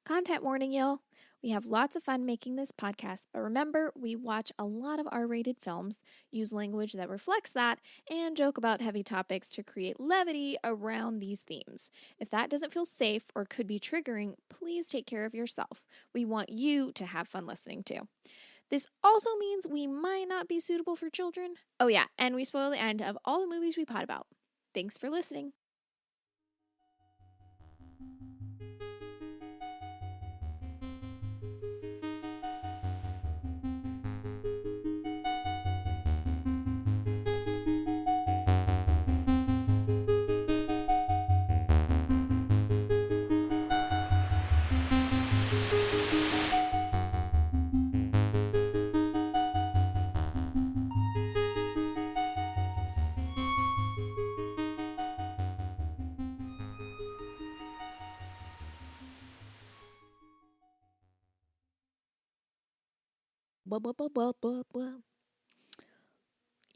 Content warning, y'all. We have lots of fun making this podcast, but remember, we watch a lot of R-rated films, use language that reflects that, and joke about heavy topics to create levity around these themes. If that doesn't feel safe or could be triggering, please take care of yourself. We want you to have fun listening too. This also means we might not be suitable for children. Oh yeah, and we spoil the end of all the movies we pod about. Thanks for listening.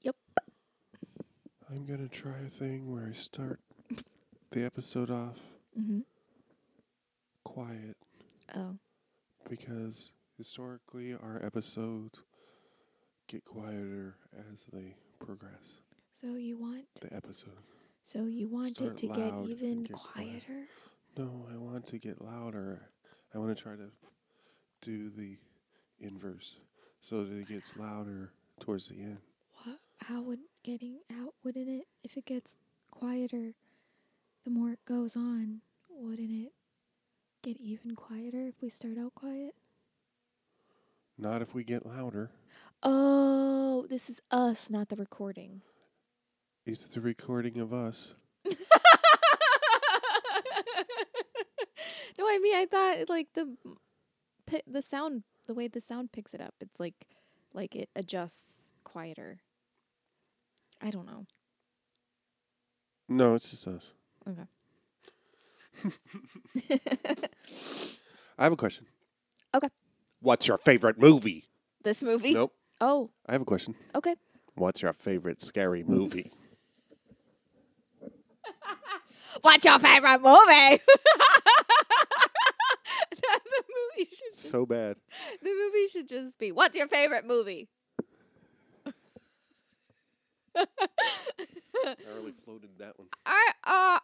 Yep. I'm going to try a thing where I start the episode off quiet. Oh. Because historically our episodes get quieter as they progress. So you want the episode. So you want Start it to get loud even and get quieter? quiet. No, I want to get louder. I want to try to do the inverse so that it gets louder towards the end. What? How wouldn't it, if it gets quieter, the more it goes on, wouldn't it get even quieter if we start out quiet? Not if we get louder. Oh, this is us, not the recording. It's the recording of us. No, I mean, I thought like the sound, the way the sound picks it up, it's like it adjusts quieter. I don't know. No, it's just us. Okay. I have a question. Okay. What's your favorite movie? This movie? Nope. Oh. I have a question. Okay. What's your favorite scary movie? What's your favorite movie? The movie should So bad. The movie should just be, what's your favorite movie? I really floated that one. I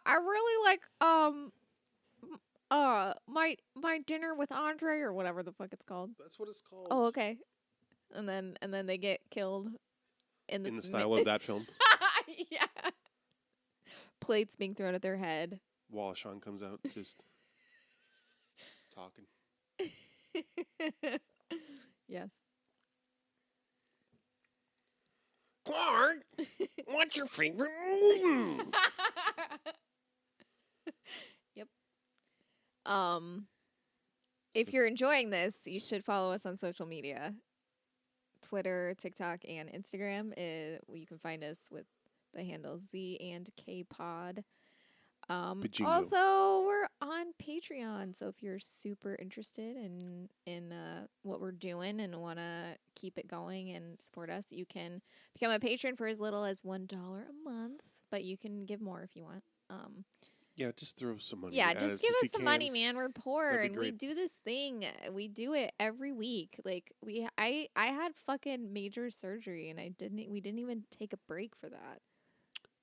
really like my dinner with Andre or whatever the fuck it's called. That's what it's called. Oh, okay. And then they get killed in the style of that film. Yeah. Plates being thrown at their head. Wallace Shawn comes out just talking. Yes. Clark, what's your favorite movie? Yep. If you're enjoying this, you should follow us on social media. Twitter, TikTok, and Instagram. You can find us with the handle Z and K Pod. Also, we're on Patreon, so if you're super interested in what we're doing and want to keep it going and support us, you can become a patron for as little as $1 a month, but you can give more if you want. Yeah, just throw some money. Yeah, at just us give if us some you money, man. We're poor, That'd be and we great. do this thing. We do it every week. Like I had fucking major surgery, and we didn't even take a break for that.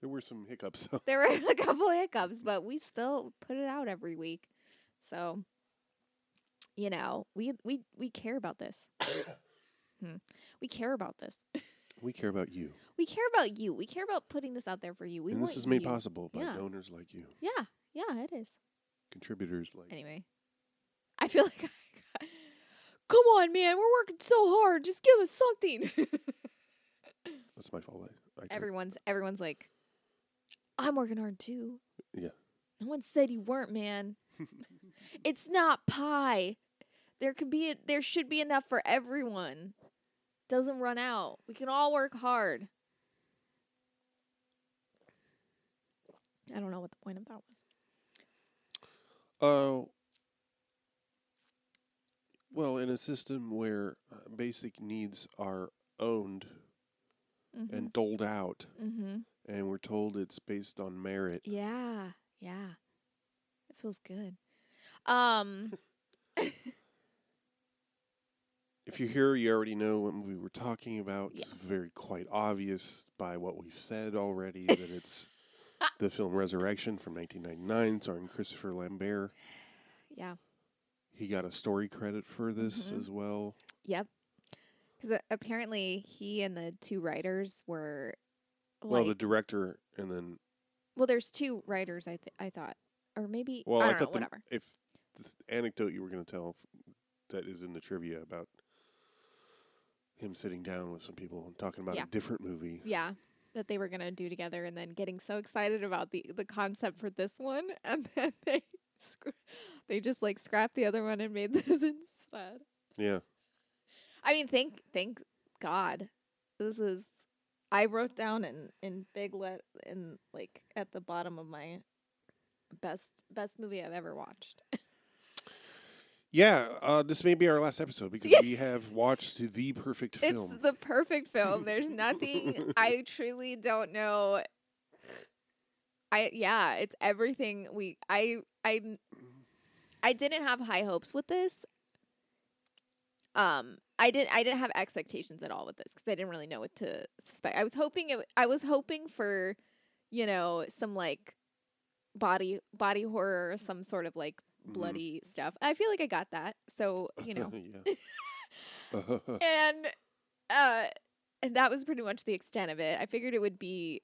There were some hiccups. There were a couple hiccups, but we still put it out every week. So, we care about this. We care about this. We care about you. We care about you. We care about putting this out there for you. And this is made possible by donors like you. Yeah. Yeah, it is. Contributors like Anyway, I feel like come on, man. We're working so hard. Just give us something. That's my fault. Everyone's like, I'm working hard too. Yeah. No one said you weren't, man. It's not pie. There should be enough for everyone. Doesn't run out. We can all work hard. I don't know what the point of that was. Well, in a system where basic needs are owned and doled out, and we're told it's based on merit. Yeah. It feels good. If you're here, you already know what movie we're talking about. Yeah. It's very quite obvious by what we've said already that it's the film Resurrection from 1999, starring Christopher Lambert. Yeah. He got a story credit for this as well. Yep. Because apparently he and the two writers were Well, the director and then... Well, there's two writers, I thought. Or maybe... Well, I don't know, thought whatever. If this anecdote you were going to tell that is in the trivia about him sitting down with some people and talking about a different movie. Yeah, that they were going to do together and then getting so excited about the concept for this one. And then they just like scrapped the other one and made this instead. Yeah. I mean, thank God. This is... I wrote down in big in like at the bottom of my best movie I've ever watched. Yeah, this may be our last episode because we have watched the perfect film. It's the perfect film. There's nothing. I truly don't know. It's everything I didn't have high hopes with this. I didn't have expectations at all with this because I didn't really know what to suspect. I was hoping for, some like body horror, some sort of like bloody stuff. I feel like I got that. So, and that was pretty much the extent of it. I figured it would be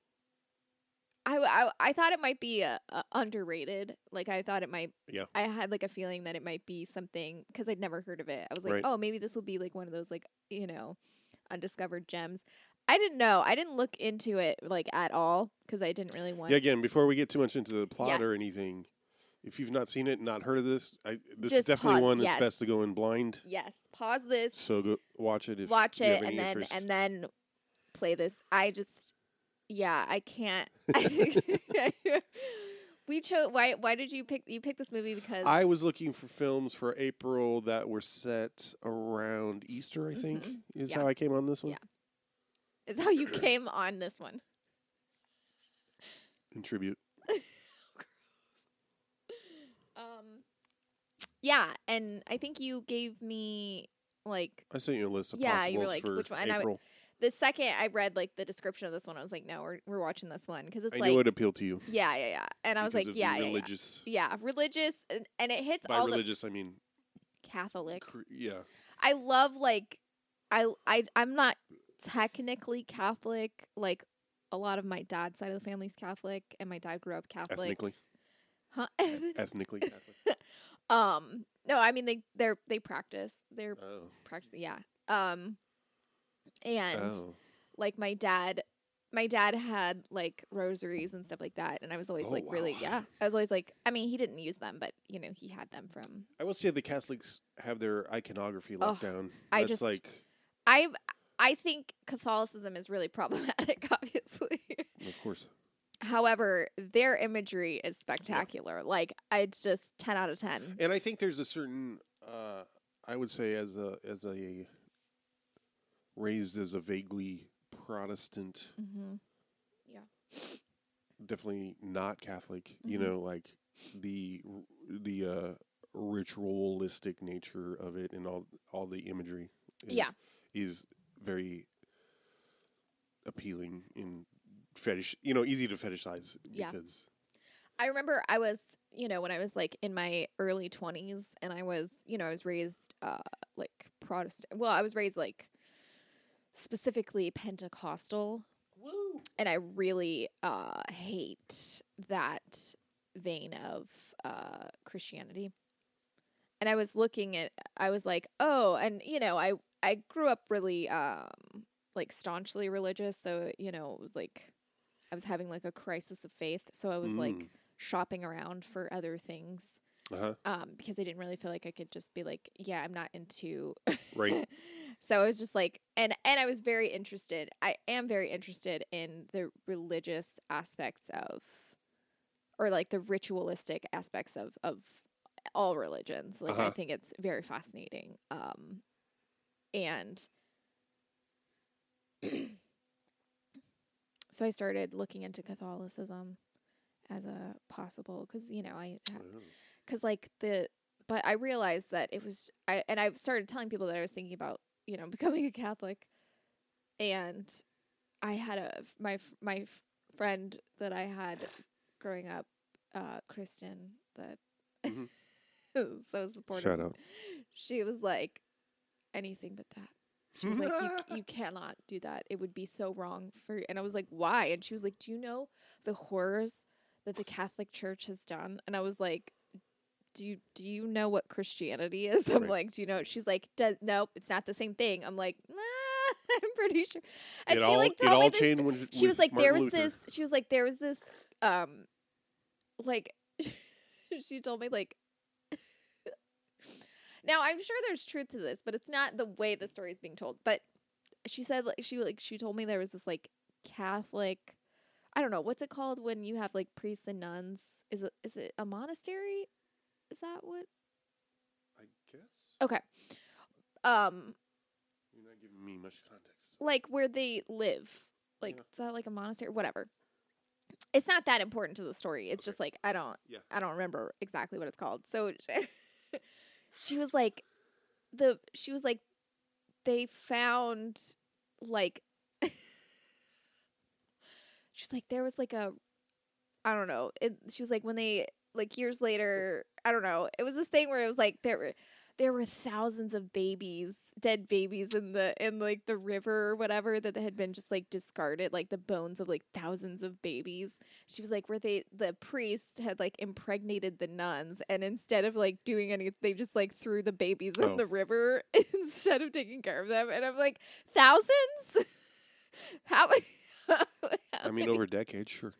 I thought it might be underrated. Like I thought it might. Yeah. I had like a feeling that it might be something because I'd never heard of it. I was like, right. Oh, maybe this will be like one of those like undiscovered gems. I didn't know. I didn't look into it like at all because I didn't really want. Yeah. Again, before we get too much into the plot or anything, if you've not seen it, not heard of this, this is definitely one that's best to go in blind. Yes. Pause this. So go watch it. Watch it and then play this. Yeah, I can't. We chose. Why did you pick this movie? Because I was looking for films for April that were set around Easter. I think is how I came on this one. Yeah, is how you came on this one. In tribute. Yeah, and I think you gave me like. I sent you a list of possibles you were like, for which one? April. The second I read like the description of this one, I was like, no, we're watching this one because it's I like knew it appealed to you. Yeah. And I was like, religious. Yeah, religious, and it hits by all religious. I mean Catholic. Yeah. I love like I'm not technically Catholic. Like a lot of my dad's side of the family's Catholic, and my dad grew up Catholic. Ethnically. Huh? Ethnically Catholic. No, I mean they practice. They're practicing. Yeah. And like my dad had like rosaries and stuff like that, and I was always I was always like, I mean, he didn't use them, but he had them from. I will say the Catholics have their iconography locked down. I think Catholicism is really problematic, obviously. Of course. However, their imagery is spectacular. Yeah. Like it's just 10 out of 10. And I think there's a certain, I would say, as a raised as a vaguely Protestant, definitely not Catholic. Like the ritualistic nature of it and all the imagery is very appealing in fetish, easy to fetishize because I remember I was, when I was like in my early 20s and I was raised like Protestant. Well, I was raised like specifically Pentecostal. Woo. And I really hate that vein of Christianity. And I was like, oh, and I grew up really like staunchly religious, so it was like I was having like a crisis of faith, so I was like shopping around for other things because I didn't really feel like I could just be like, yeah, I'm not into right. So I was just like, and I was very interested. I am very interested in the religious aspects of, or like the ritualistic aspects of all religions. Like I think it's very fascinating. And so I started looking into Catholicism as a possible, but I realized that it was, and I started telling people that I was thinking about, becoming a Catholic. And I had my friend that I had growing up, Kristen, that so supportive. Shout out. She was like, anything but that. She was like, you cannot do that. It would be so wrong for you. And I was like, why? And she was like, do you know the horrors that the Catholic Church has done? And I was like, do you know what Christianity is? I'm like, do you know? She's like, nope, it's not the same thing. I'm like, I'm pretty sure. And she like told me this. She was like, there was this. She was like, there was this. Like, she told me like. Now, I'm sure there's truth to this, but it's not the way the story is being told. But she said, she told me there was this, like, Catholic, I don't know, what's it called when you have, like, priests and nuns? Is it a monastery? Is that what? I guess. Okay. You're not giving me much context. Like, where they live. Like, is that, like, a monastery? Whatever. It's not that important to the story. It's just, like, I don't remember exactly what it's called. So... She was like, they found, like, she's like, there was, like, I don't know. She was like, when they, like, years later, I don't know. It was this thing where it was like, there were thousands of dead babies in the river or whatever that had been just, like, discarded, like, the bones of, like, thousands of babies. She was like, where the priest had, like, impregnated the nuns, and instead of, like, doing anything, they just, like, threw the babies in the river instead of taking care of them. And I'm like, thousands? I mean, over decades, sure.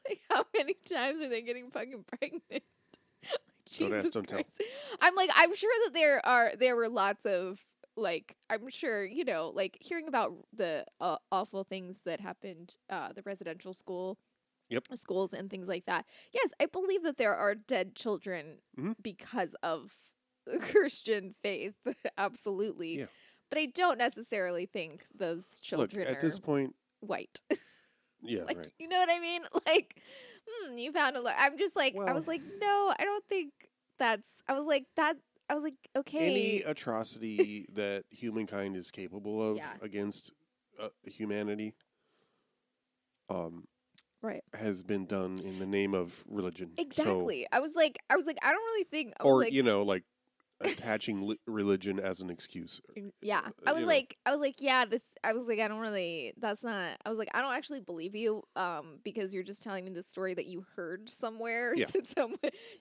Like, how many times are they getting fucking pregnant? Don't ask, don't tell. I'm like, I'm sure that there were lots of, like, I'm sure, like, hearing about the awful things that happened, the residential schools and things like that. Yes, I believe that there are dead children because of Christian faith. Absolutely. Yeah. But I don't necessarily think those children at this point, white. Yeah, like, right. You know what I mean? Like, you found I'm just like, I was like, no, I don't think that's, I was like, okay. Any atrocity that humankind is capable of against humanity right, has been done in the name of religion. Exactly. So, I was like, I don't really think, like attaching religion as an excuse. Yeah. I was like, I don't really, that's not, I was like, I don't actually believe you, because you're just telling me this story that you heard somewhere. Yeah.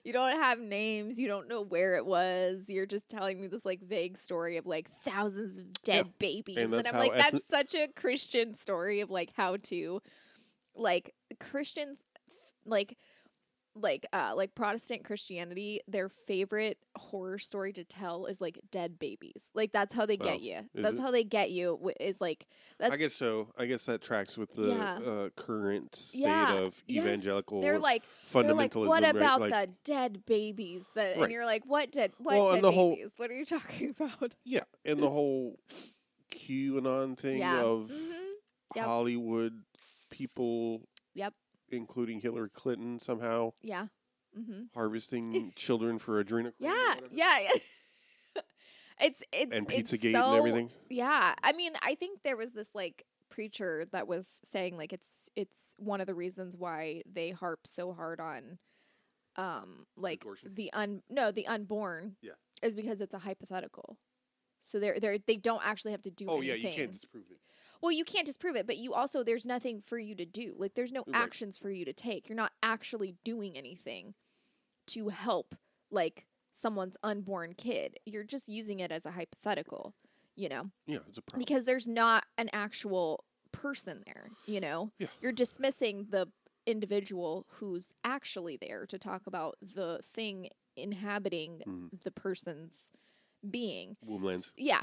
You don't have names. You don't know where it was. You're just telling me this, like, vague story of, like, thousands of dead babies. And I'm like, that's such a Christian story of, like, how to, like, Christians, like Protestant Christianity, their favorite horror story to tell is, like, dead babies. Like, that's how they get you. That's how they get you, is, like... I guess so. I guess that tracks with the current state of evangelical fundamentalism. They're like, what about the dead babies? And you're like, what dead babies? What are you talking about? Yeah, and the whole QAnon thing of Hollywood people... Yep. Including Hillary Clinton somehow. Yeah. Harvesting children for adrenochrome. Yeah. It's and Pizzagate and everything. Yeah. I mean, I think there was this, like, preacher that was saying, like, it's one of the reasons why they harp so hard on like the unborn is because it's a hypothetical. So they don't actually have to do anything. Oh yeah, you can't disprove it. Well, you can't disprove it, but there's nothing for you to do. Like, there's no actions for you to take. You're not actually doing anything to help, like, someone's unborn kid. You're just using it as a hypothetical, Yeah, it's a problem. Because there's not an actual person there, Yeah. You're dismissing the individual who's actually there to talk about the thing inhabiting the person's being. Womblands. Yeah.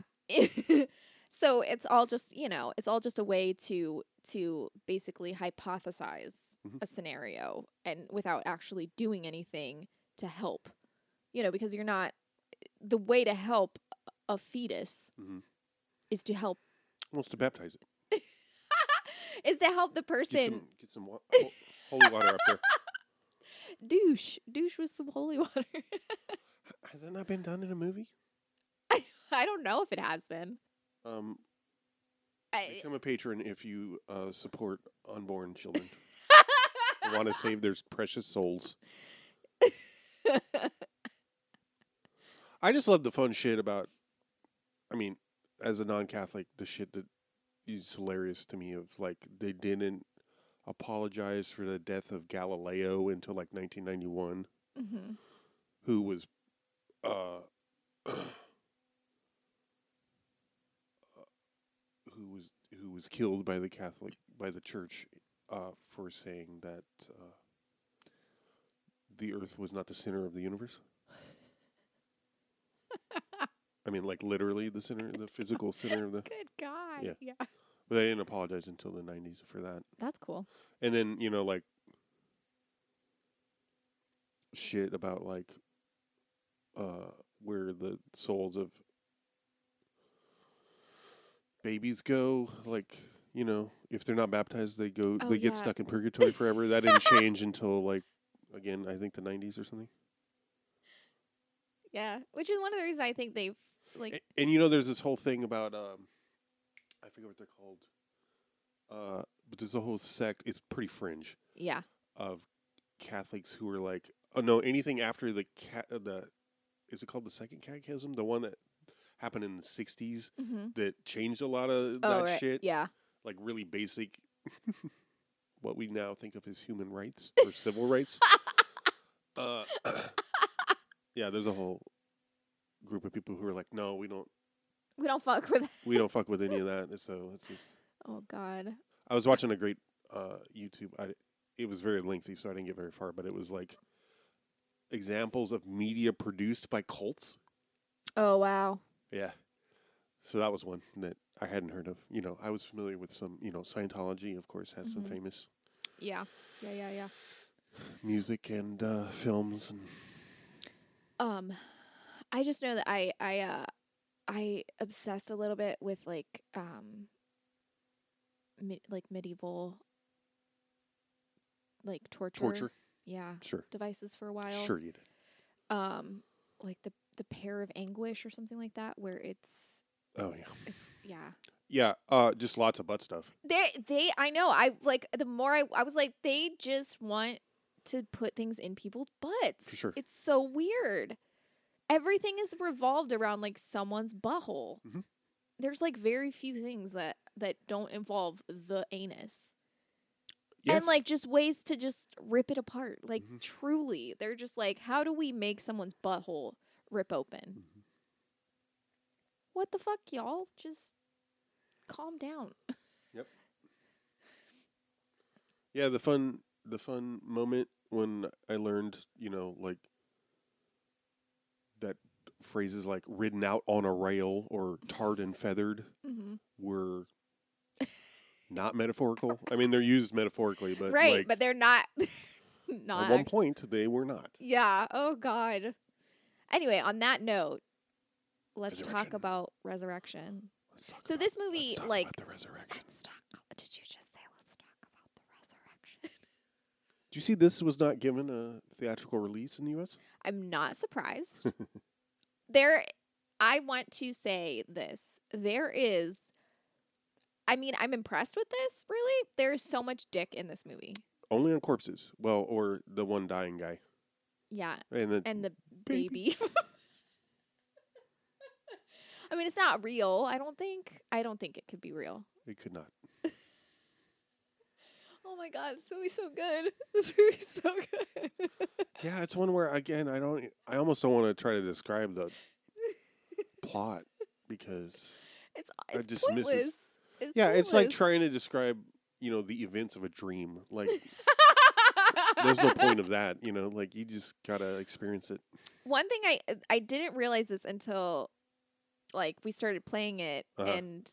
So it's all just, a way to basically hypothesize a scenario and without actually doing anything to help, because you're not, the way to help a fetus is to help. Wants to baptize it. Is to help the person. Get some holy water up there. Douche with some holy water. Has that not been done in a movie? I don't know if it has been. Become a patron if you support unborn children. Want to save their precious souls. I just love the fun shit about, I mean, as a non-Catholic, the shit that is hilarious to me of, like, they didn't apologize for the death of Galileo until, like, 1991, who was, who was killed by the church, for saying that, the Earth was not the center of the universe. I mean, like, literally the center, the physical center of the... Good God. Yeah. But they didn't apologize until the 90s for that. That's cool. And then, like, shit about, like, where the souls of babies go. Like, if they're not baptized, they get stuck in purgatory forever. That didn't change until, like, again, I think the 90s or something. Yeah, which is one of the reasons I think they've, like... And there's this whole thing about, I forget what they're called, but there's a whole sect, it's pretty fringe. Yeah. Of Catholics who are like, oh no, anything after the is it called the Second Catechism? The one that happened in the 60s that changed a lot of that shit? Yeah. Like really basic, what we now think of as human rights or civil rights. Yeah, there's a whole group of people who are like, no, we don't fuck with we don't fuck with any of that. So it's just... Oh, God. I was watching a great YouTube. It was very lengthy, so I didn't get very far. But it was like examples of media produced by cults. Oh, wow. Yeah. So that was one that I hadn't heard of. I was familiar with some, Scientology, of course, has some famous... Yeah. Music and films and... I just know that I obsessed a little bit with like medieval like torture. Yeah. Sure. Devices for a while. Sure you did. Like the pear of anguish or something like that, where it's... Oh yeah. It's, yeah. Yeah. Just lots of butt stuff. I know. I like the more I was like, they just want to put things in people's butts. For sure. It's so weird. Everything is revolved around like someone's butthole. Mm-hmm. There's like very few things that don't involve the anus. Yes. And like just ways to just rip it apart. Like truly, they're just like, how do we make someone's butthole rip open? Mm-hmm. What the fuck, y'all? Just calm down. Yep. Yeah, the fun moment when I learned, like that phrases like ridden out on a rail or tarred and feathered were not metaphorical. I mean, they're used metaphorically, but right, but they're not. Not at one point, they were not. Yeah. Oh God. Anyway, on that note, let's talk about resurrection. So this movie, let's talk like, about the resurrection. Did you just say let's talk about the resurrection? Do you see this was not given a theatrical release in the U.S.? I'm not surprised. I want to say this. I'm impressed with this, really. There's so much dick in this movie. Only on corpses. Well, or the one dying guy. Yeah. And the baby. I mean, it's not real. I don't think it could be real. It could not. Oh my God, this movie's so good. This movie's so good. Yeah, it's one where, again, I almost don't want to try to describe the plot because it's I just pointless. miss it. It's like trying to describe, the events of a dream. Like, there's no point of that, like you just gotta experience it. One thing I didn't realize this until like we started playing it, and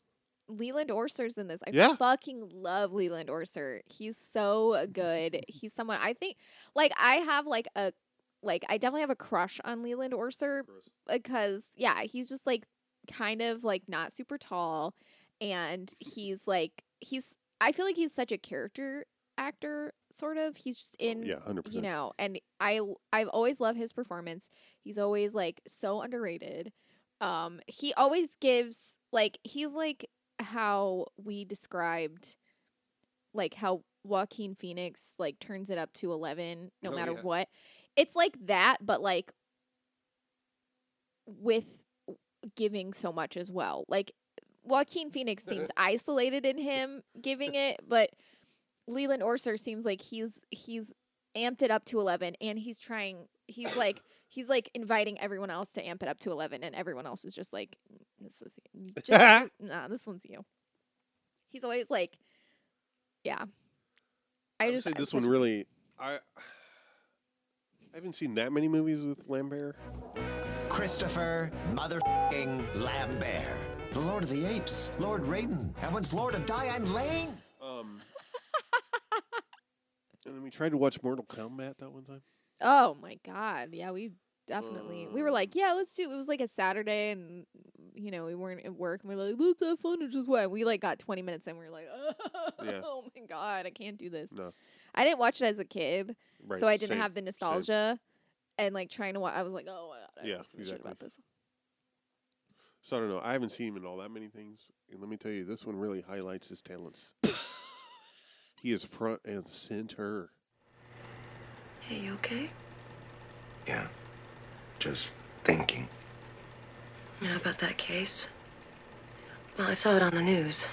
Leland Orser's in this. I fucking love Leland Orser. He's so good. He's someone I think like I have like a I definitely have a crush on Leland Orser because he's just like kind of like not super tall, and I feel like he's such a character actor sort of. He's just in 100%. And I've always loved his performance. He's always like so underrated. He always gives like he's like how we described like how Joaquin Phoenix like turns it up to 11 no matter what. It's like that, but like with giving so much as well. Like Joaquin Phoenix seems isolated in him giving it, but Leland Orser seems like he's amped it up to 11, and he's like inviting everyone else to amp it up to 11, and everyone else is just like, this is just nah, this one's you. He's always like, yeah. I would say this one really. I haven't seen that many movies with Lambert. Christopher motherfucking Lambert, the Lord of the Apes, Lord Raiden, and once Lord of Diane Lane. And then we tried to watch Mortal Kombat that one time. Oh my god, yeah, we definitely. We were like, yeah, let's do. It was like a Saturday, and we weren't at work, and we were like, let's have fun and just went. We like got 20 minutes, and we were like, oh my god, I can't do this. No, I didn't watch it as a kid, right, so I didn't have the nostalgia, and like trying to watch. I was like, oh my god, I don't give a shit about this. So I don't know. I haven't seen him in all that many things, and let me tell you, this one really highlights his talents. He is front and center. Hey, you okay? Yeah, just thinking. Yeah, about that case? Well, I saw it on the news.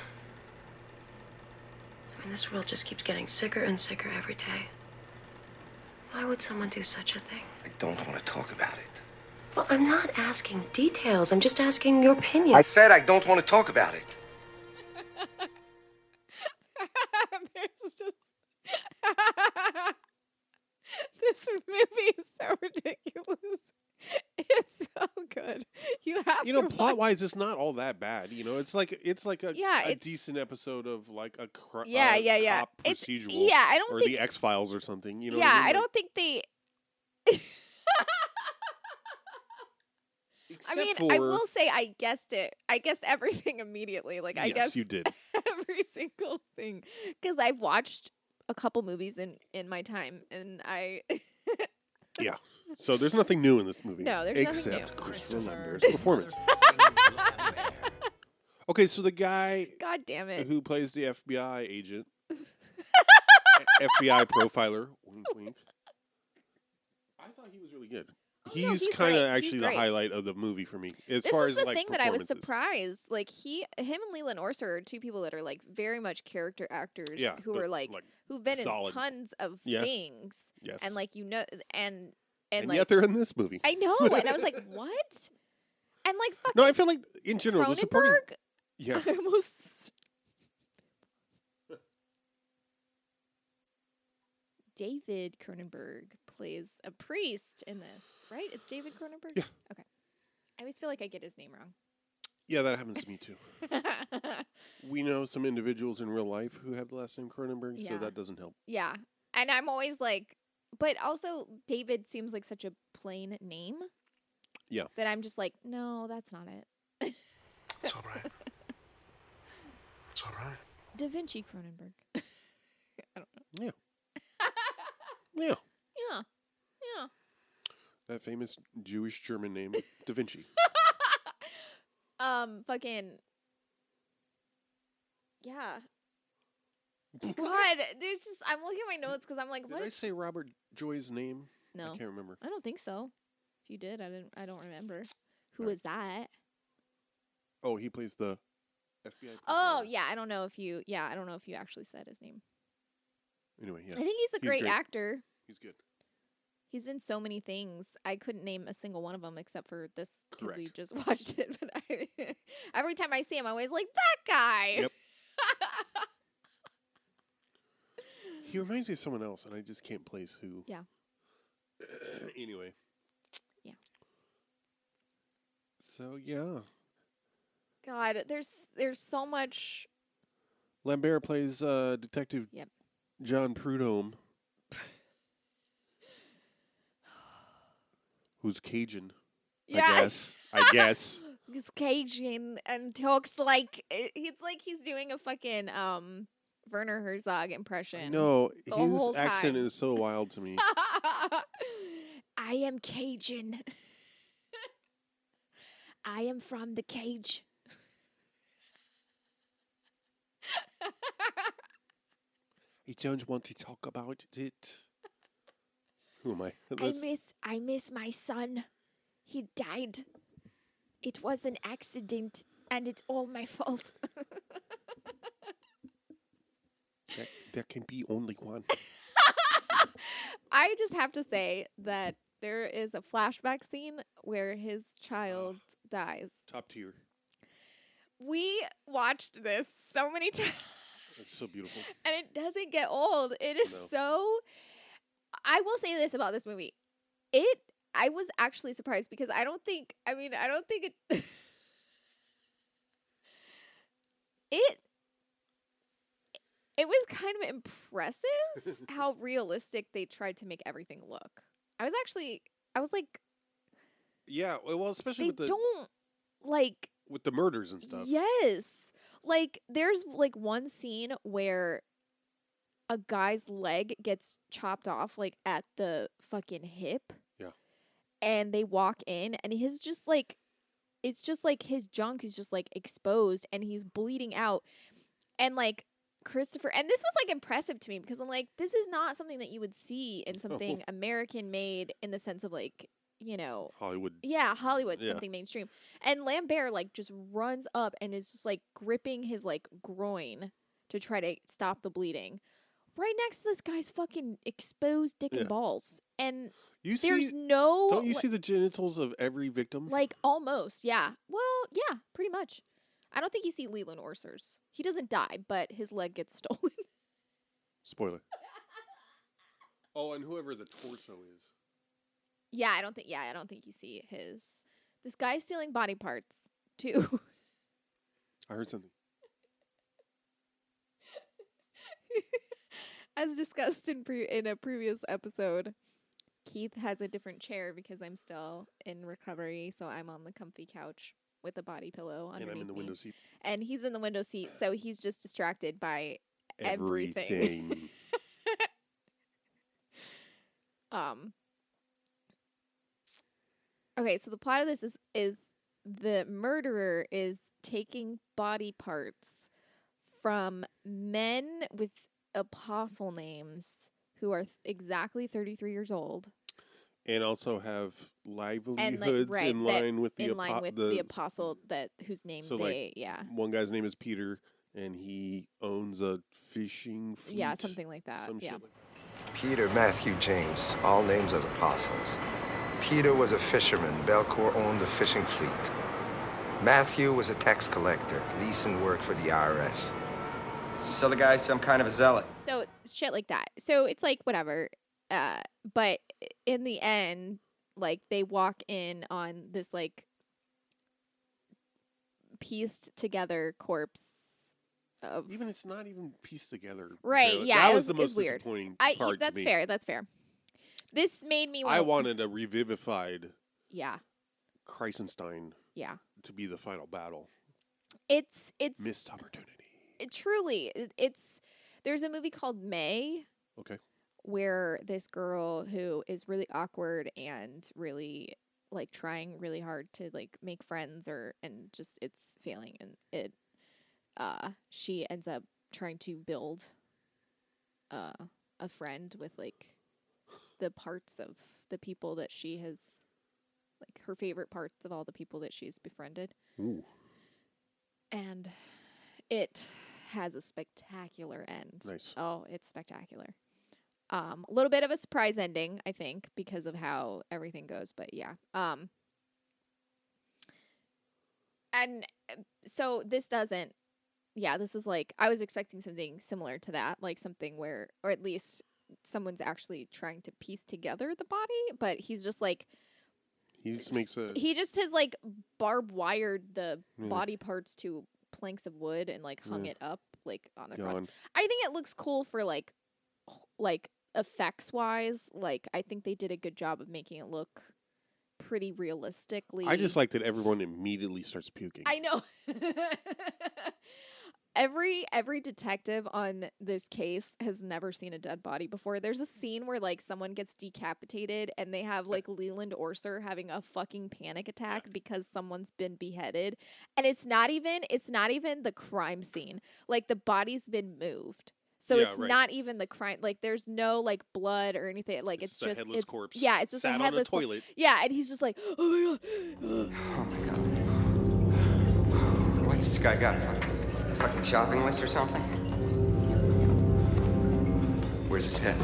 I mean, this world just keeps getting sicker and sicker every day. Why would someone do such a thing? I don't want to talk about it. Well, I'm not asking details. I'm just asking your opinion. I said I don't want to talk about it. There's just this movie is so ridiculous. It's so good. You have to plot wise, it's not all that bad. It's like a decent episode of like a cop procedural. I don't think the X-Files or something. I don't think they. I will say I guessed it. I guessed everything immediately. Like I guessed you did every single thing because I've watched a couple movies in my time, and I. Yeah. So there's nothing new in this movie. No, there's nothing new. Except Christopher Lambert's performance. Okay, so the guy. God damn it. Who plays the FBI agent? FBI profiler. Wink, wink. I thought he was really good. He's kind of actually the highlight of the movie for me. This was the thing that I was surprised. Like him and Leland Orser are two people that are like very much character actors who are like who've been solid. in tons of things. Yes. And like and like, yet they're in this movie. I know, and I was like, what? And like fucking no, I feel like in general the supporting. Yeah. I almost. David Cronenberg plays a priest in this, right? It's David Cronenberg? Yeah. Okay. I always feel like I get his name wrong. Yeah, that happens to me too. We know some individuals in real life who have the last name Cronenberg, so that doesn't help. Yeah. And I'm always like, but also David seems like such a plain name. Yeah. That I'm just like, no, that's not it. It's all right. It's all right. Da Vinci Cronenberg. I don't know. Yeah. Yeah. Yeah. Yeah. That famous Jewish German name, Da Vinci. Fucking. Yeah. God, I'm looking at my notes because I'm like, what? Did I say Robert Joy's name? No. I can't remember. I don't think so. If you did, I don't remember. Who is that? Oh, he plays the FBI. Oh, yeah. I don't know if you actually said his name. Anyway, yeah. I think he's a great actor. He's good. He's in so many things. I couldn't name a single one of them except for this because we Correct. just watched it. But every time I see him, I'm always like, that guy. Yep. He reminds me of someone else, and I just can't place who. Yeah. Anyway. Yeah. So, yeah. God, there's so much. Lambert plays Detective John Prudhomme. Who's Cajun, I guess. He's Cajun and talks like he's doing a fucking Werner Herzog impression. No, his accent is so wild to me. I am Cajun. I am from the cage. You don't want to talk about it. Who am I? I miss my son. He died. It was an accident, and it's all my fault. There can be only one. I just have to say that there is a flashback scene where his child dies. Top tier. We watched this so many times. It's so beautiful. And it doesn't get old. It is so... I will say this about this movie. I was actually surprised because I don't think it... It was kind of impressive how realistic they tried to make everything look. I was like... Yeah, well, especially with with the murders and stuff. Yes. Like, there's, like, one scene where a guy's leg gets chopped off, like, at the fucking hip. Yeah. And they walk in, and his just, like, it's just, like, his junk is just, like, exposed, and he's bleeding out. And, like, Christopher, and this was, like, impressive to me, because I'm like, this is not something that you would see in something American-made in the sense of, like, you know, Hollywood. Yeah, Hollywood, something mainstream. And Lambert, like, just runs up and is just, like, gripping his, like, groin to try to stop the bleeding. Right next to this guy's fucking exposed dick and balls. And don't you see the genitals of every victim? Like, almost, yeah. Well, yeah, pretty much. I don't think you see Leland Orser's. He doesn't die, but his leg gets stolen. Spoiler. Oh, and whoever the torso is. Yeah, I don't think you see his. This guy's stealing body parts too. I heard something. As discussed in a previous episode, Keith has a different chair because I'm still in recovery, so I'm on the comfy couch with a body pillow underneath and I'm in the window seat. And he's in the window seat, so he's just distracted by everything. Okay, so the plot of this is the murderer is taking body parts from men with apostle names who are exactly 33 years old. And also have livelihoods in line with the apostle whose name one guy's name is Peter, and he owns a fishing fleet. Yeah, something like that. Peter, Matthew, James, all names of apostles. Peter was a fisherman. Belcourt owned a fishing fleet. Matthew was a tax collector. Leeson worked for the IRS. So the guy's some kind of a zealot. So shit like that. So it's like whatever. But in the end, like, they walk in on this, like, pieced together corpse of... Even it's not even pieced together. Right, barely. yeah. That was the most disappointing part That's to me. fair, that's fair. This made me I wanted a revivified Chrysenstein to be the final battle. It's missed opportunity. There's a movie called May. Okay. Where this girl who is really awkward and really, like, trying really hard to, like, make friends and just it's failing, and she ends up trying to build a friend with, like, the parts of the people that she has, like, her favorite parts of all the people that she's befriended. Ooh. And it has a spectacular end. Nice. Oh, it's spectacular. A little bit of a surprise ending, I think, because of how everything goes, but yeah. And so this is like, I was expecting something similar to that, like something where, or at least someone's actually trying to piece together the body, but he's just like, he just has, like, barbed wired the body parts to planks of wood and, like, hung it up, like, on the cross. I think it looks cool for, like effects wise. Like, I think they did a good job of making it look pretty realistically. I just like that everyone immediately starts puking. I know. Every detective on this case has never seen a dead body before. There's a scene where, like, someone gets decapitated and they have, like, Leland Orser having a fucking panic attack because someone's been beheaded, and it's not even the crime scene. Like, the body's been moved. So Yeah, it's right. not even the crime. Like, there's no, like, blood or anything. Like, it's a just... headless corpse. Yeah, it's just sat a headless on a toilet. Yeah, and he's just like, oh, my God. Oh my God. What's this guy got? A fucking shopping list or something? Where's his head?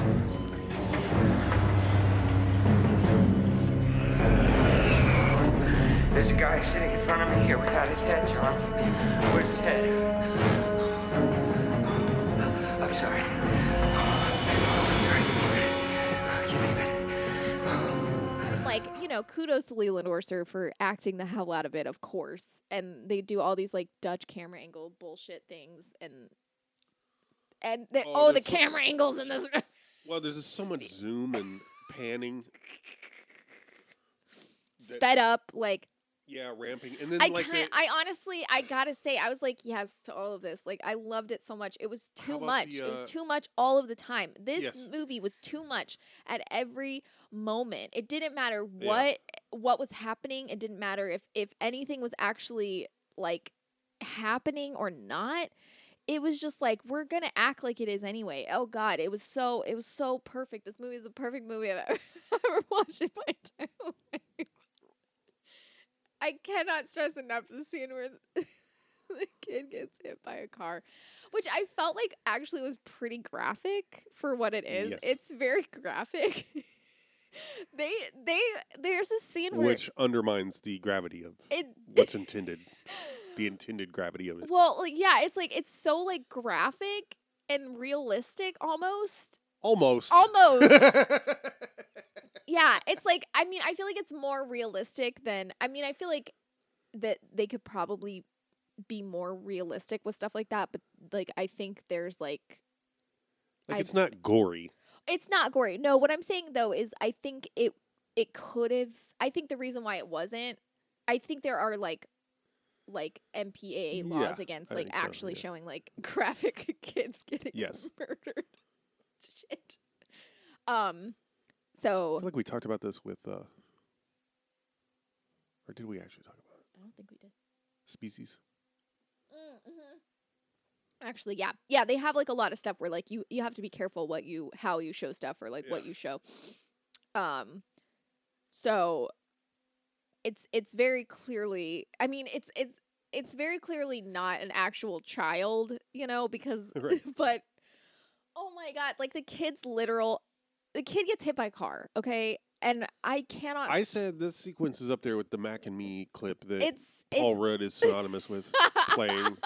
There's a guy sitting in front of me here without his head, John. Where's his head? I'm sorry. I'm sorry. Like, kudos to Leland Orser for acting the hell out of it, of course. And they do all these, like, Dutch camera angle bullshit things. And the camera angles in this. Well, there's just so much zoom and panning. Sped up, like... Yeah, ramping. And then, I honestly, I gotta say, I was like, yes to all of this. Like, I loved it so much. It was too much. It was too much all of the time. This movie was too much at every moment. It didn't matter what was happening. It didn't matter if anything was actually, like, happening or not. It was just like, we're gonna act like it is anyway. Oh God, it was so perfect. This movie is the perfect movie I've ever watched in my entire life. I cannot stress enough the scene where the kid gets hit by a car, which I felt like actually was pretty graphic for what it is. Yes. It's very graphic. There's a scene where... Which undermines the gravity of what's intended. The intended gravity of it. Well, like, yeah, it's like, it's so, like, graphic and realistic almost. Almost. Yeah, it's like, I mean, I feel like it's more realistic than, I mean, I feel like that they could probably be more realistic with stuff like that, but, like, I think there's, like... it's not gory. It's not gory. No, what I'm saying, though, is I think it could have... I think the reason why it wasn't... I think there are, like MPAA laws against, like, actually showing, like, graphic kids getting murdered. Shit. So I feel like we talked about this with, or did we actually talk about it? I don't think we did. Species. Actually, yeah. Yeah, they have, like, a lot of stuff where, like, you have to be careful how you show stuff or, like, what you show. So it's very clearly, I mean, it's very clearly not an actual child, because, right. But, oh my God, like, the kid gets hit by a car, okay? And I cannot... I said this sequence is up there with the Mac and Me clip that Paul Rudd is synonymous with playing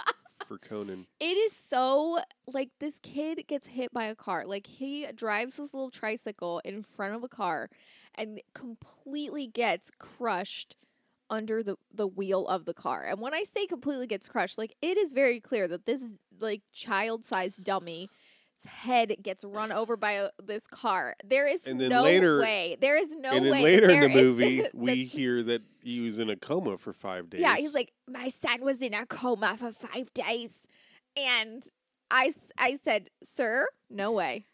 for Conan. It is so... Like, this kid gets hit by a car. Like, he drives this little tricycle in front of a car and completely gets crushed under the wheel of the car. And when I say completely gets crushed, like, it is very clear that this, like, child-sized dummy... head gets run over by this car. There is no way. There is no way. And then later in the movie, we hear that he was in a coma for 5 days. Yeah, he's like, my son was in a coma for 5 days. And I said, sir, no way.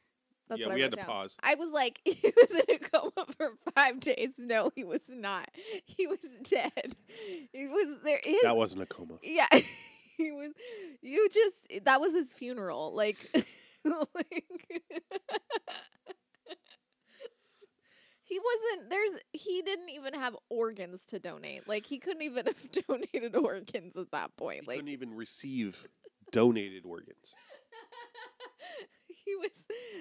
That's what we I had to down. pause. I was like, he was in a coma for 5 days. No, he was not. He was dead. He was there. That wasn't a coma. Yeah. He was, that was his funeral. Like... he didn't even have organs to donate. Like, he couldn't even have donated organs at that point. He Like, couldn't even receive donated organs.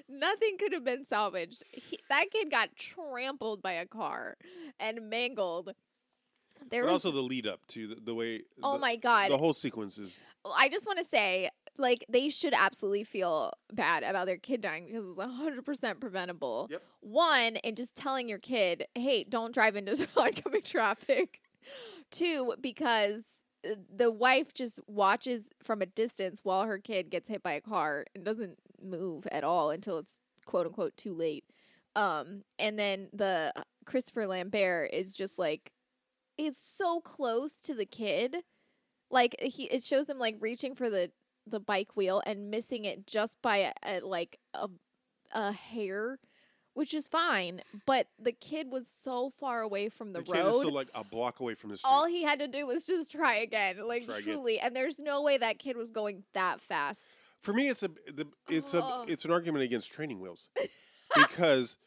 Nothing could have been salvaged. That kid got trampled by a car and mangled. But also the lead up to the way... Oh my God. The whole sequence is... I just want to say... Like, they should absolutely feel bad about their kid dying because it's 100% preventable. Yep. One, and just telling your kid, hey, don't drive into oncoming traffic. Two, because the wife just watches from a distance while her kid gets hit by a car and doesn't move at all until it's quote-unquote too late. And then the Christopher Lambert is just, like, is so close to the kid. Like, it shows him, like, reaching for the bike wheel and missing it just by a hair, which is fine. But the kid was so far away from the road. The kid is still like a block away from the street. All he had to do was just try again, truly. And there's no way that kid was going that fast. For me, it's Oh. an argument against training wheels because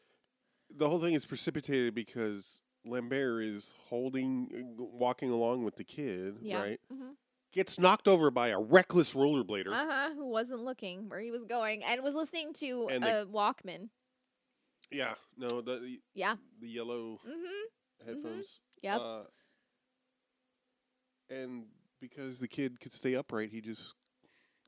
the whole thing is precipitated because Lambert is walking along with the kid, Yeah. right? Mm-hmm. Gets knocked over by a reckless rollerblader. Who wasn't looking where he was going and was listening to And a Walkman. Yeah, no, the yellow headphones. Yep. And because the kid could stay upright, he just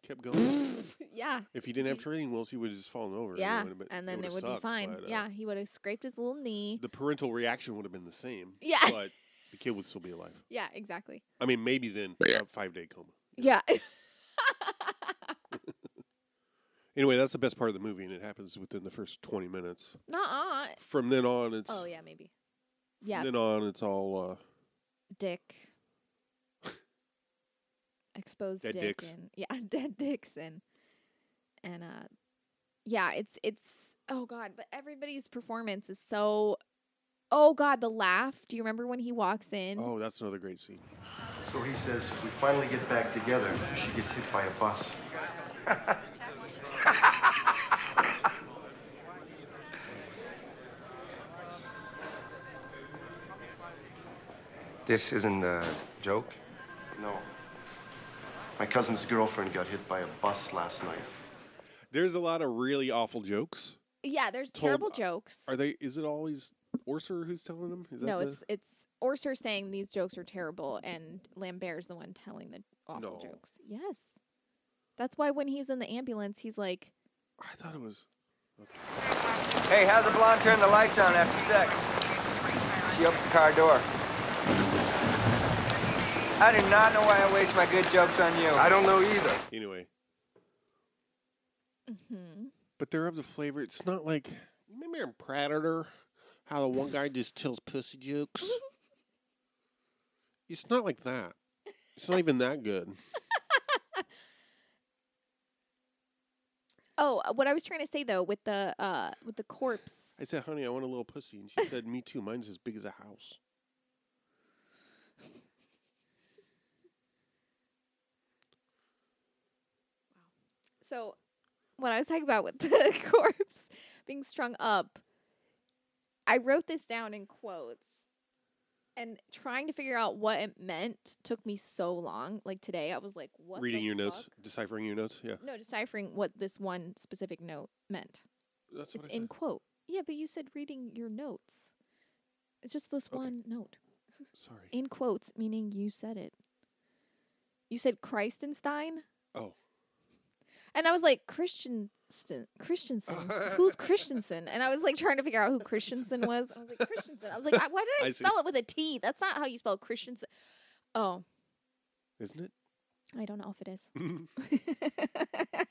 kept going. Yeah. If he didn't have training wheels, he would have just fallen over. Yeah, and then it would be fine. Yeah, he would have scraped his little knee. The parental reaction would have been the same. Yeah. But the kid would still be alive. Yeah, exactly. I mean, maybe then a 5-day coma. Yeah. Anyway, that's the best part of the movie, and it happens within the first 20 minutes. Nuh-uh. From then on, it's... Oh, yeah, maybe. Yeah. From then on, it's all... Dick. Exposed dead dick. dicks. And, yeah, dead dicks. And yeah, it's... Oh, God, but everybody's performance is so... Oh, God, the laugh. Do you remember when he walks in? Oh, that's another great scene. So he says, we finally get back together. She gets hit by a bus. This isn't a joke? No. My cousin's girlfriend got hit by a bus last night. There's a lot of really awful jokes. Yeah, there's terrible jokes. Is it always Orser who's telling them? No, it's Orser saying these jokes are terrible, and Lambert's the one telling the awful jokes. Yes. That's why when he's in the ambulance, he's like... I thought it was... Hey, how'd the blonde turn the lights on after sex? She opens the car door. I do not know why I waste my good jokes on you. I don't know either. Anyway. Mm-hmm. But they're of the flavor. It's not like... Remember in Predator? How the one guy just tells pussy jokes? It's not like that. It's not even that good. Oh, what I was trying to say though with the corpse. I said, honey, I want a little pussy. And she said, me too. Mine's as big as a house. So what I was talking about with the corpse being strung up, I wrote this down in quotes. And trying to figure out what it meant took me so long. Like today, I was like, what? Reading your fuck? notes, deciphering your notes, yeah. No, deciphering what this one specific note meant. That's what it's I said. in quote. Yeah, but you said reading your notes. It's just this one note. Sorry. In quotes, meaning you said it. You said Christenstein? Oh. And I was like, Christensen. Who's Christensen? And I was like trying to figure out who Christensen was. I was like, Christensen. I was like, why did I spell it with a T? That's not how you spell Christensen. Oh. Isn't it? I don't know if it is.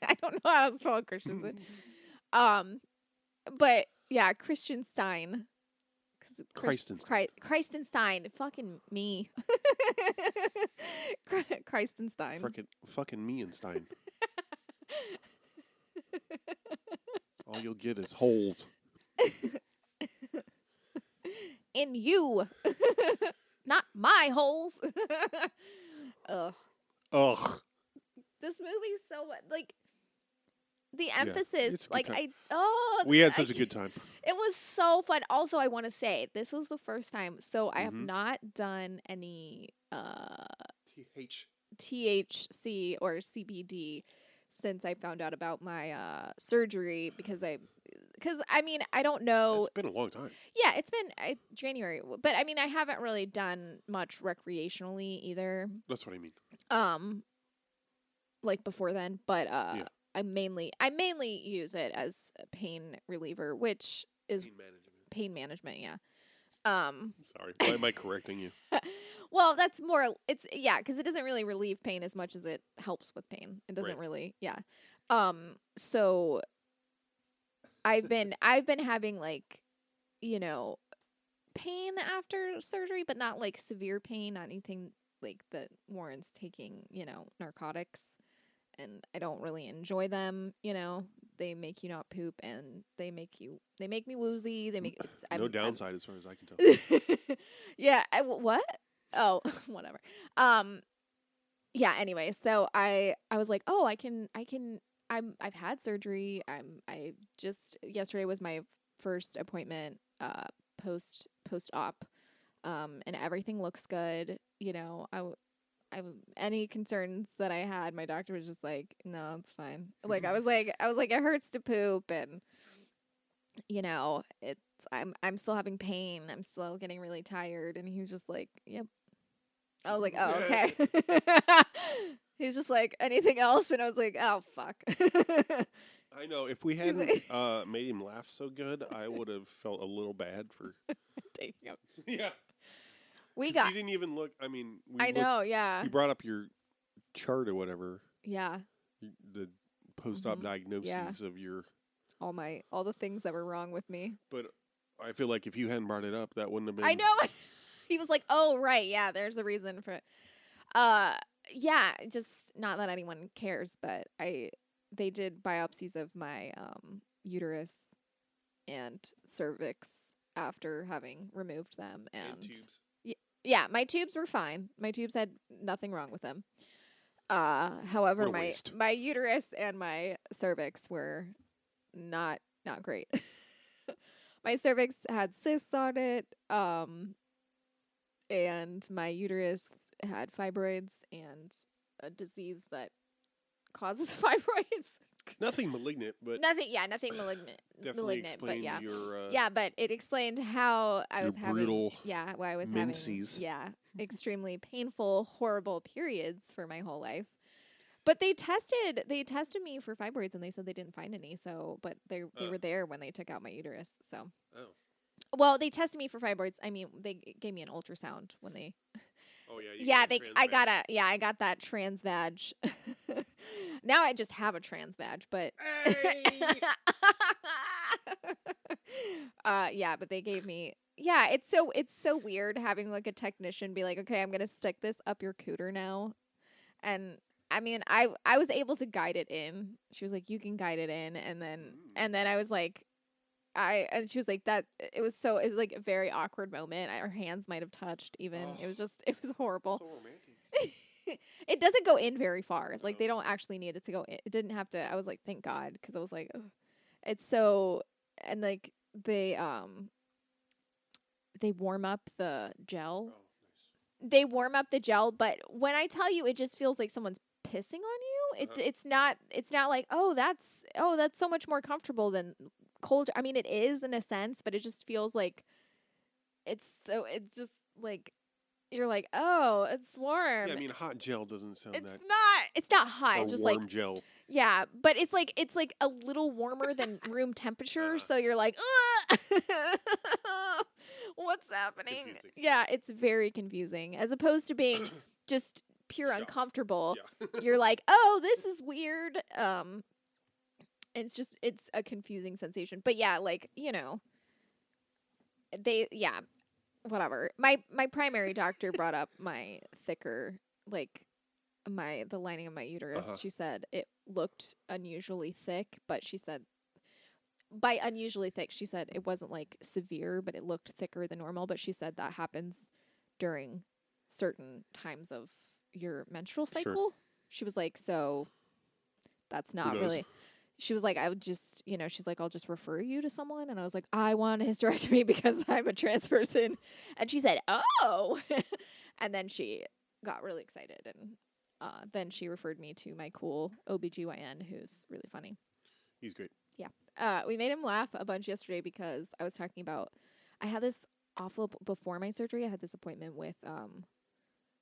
I don't know how to spell Christensen. But yeah, Christenstein. Christenstein. Fucking me. Christenstein. Fucking me and Stein. All you'll get is holes. In you. Not my holes. Ugh. Ugh. This movie's so like the emphasis, like we had such a good time. It was so fun. Also, I want to say this was the first time, so I have not done any THC or CBD since I found out about my surgery because I mean I don't know. It's been a long time. Yeah, it's been January, but I mean I haven't really done much recreationally either. That's what I mean. Like before then, but I mainly use it as a pain reliever, which is pain management. Yeah. Sorry, why am I correcting you? Well, that's more. It's because it doesn't really relieve pain as much as it helps with pain. It doesn't really. Yeah. So I've been having like, pain after surgery, but not like severe pain, not anything like that warrants taking, narcotics. And I don't really enjoy them, They make you not poop, and they make me woozy. They make no downside as far as I can tell. Yeah. What? Oh, whatever. Yeah. Anyway, so I was like, oh, I I've had surgery. I just yesterday was my first appointment post-op. And everything looks good. You know, I any concerns that I had, my doctor was just like, "No, it's fine." Like I was like it hurts to poop, and you know, I'm still having pain. I'm still getting really tired, and he's just like, "Yep." I was like, "Oh, okay." He's just like, "Anything else?" And I was like, "Oh, fuck." I know. If we hadn't made him laugh so good, I would have felt a little bad for taking him. Yeah. He didn't even look. I mean, yeah. You brought up your chart or whatever. Yeah. The post-op diagnoses of your all the things that were wrong with me. But I feel like if you hadn't brought it up, that wouldn't have been. I know. He was like, "Oh, right, yeah, there's a reason for it." Yeah, just not that anyone cares, but they did biopsies of my uterus and cervix after having removed them, and tubes. Yeah, my tubes were fine. My tubes had nothing wrong with them. However, my uterus and my cervix were not great. My cervix had cysts on it, and my uterus had fibroids and a disease that causes fibroids. Nothing malignant, but nothing malignant. Definitely but explained yeah, your but it explained how I was brutal having, why I was menses. having, extremely painful, horrible periods for my whole life. But they tested me for fibroids, and they said they didn't find any. So, but they were there when they took out my uterus. So, well, they tested me for fibroids. I mean, they gave me an ultrasound when they. Oh yeah. I got that trans vag. Now I just have a trans vag, but but they gave me it's so weird having like a technician be like, "Okay, I'm going to stick this up your cooter now." And I mean, I was able to guide it in. She was like, "You can guide it in." And then I was like, and she was like, that it was like a very awkward moment. Our hands might have touched even. It was horrible. So romantic. It doesn't go in very far. Like they don't actually need it to go in. It didn't have to. I was like, thank God, because I was like, ugh. It's so, and like they warm up the gel. Oh, nice. They warm up the gel, but when I tell you, it just feels like someone's pissing on you. It's not like, oh, that's so much more comfortable than cold. I mean, it is in a sense, but it just feels like it's just like you're like, oh, it's warm. Yeah, I mean, hot gel doesn't sound It's not hot. It's just warm like gel. Yeah, but it's like a little warmer than room temperature. So you're like, what's happening? Confusing. Yeah, it's very confusing. As opposed to being just pure uncomfortable. Yeah. You're like, oh, this is weird. It's a confusing sensation. But yeah, like, you know, whatever. My primary doctor brought up my thicker, like the lining of my uterus. She said it looked unusually thick, but she said by unusually thick, she said it wasn't like severe, but it looked thicker than normal. But she said that happens during certain times of your menstrual cycle. Sure. She was like, so that's not really. She was like, I would just, you know, she's like, I'll just refer you to someone. And I was like, I want a hysterectomy because I'm a trans person. And she said, oh. And then she got really excited. And then she referred me to my cool OBGYN, who's really funny. He's great. Yeah. We made him laugh a bunch yesterday because I was talking about, I had this before my surgery, I had this appointment with,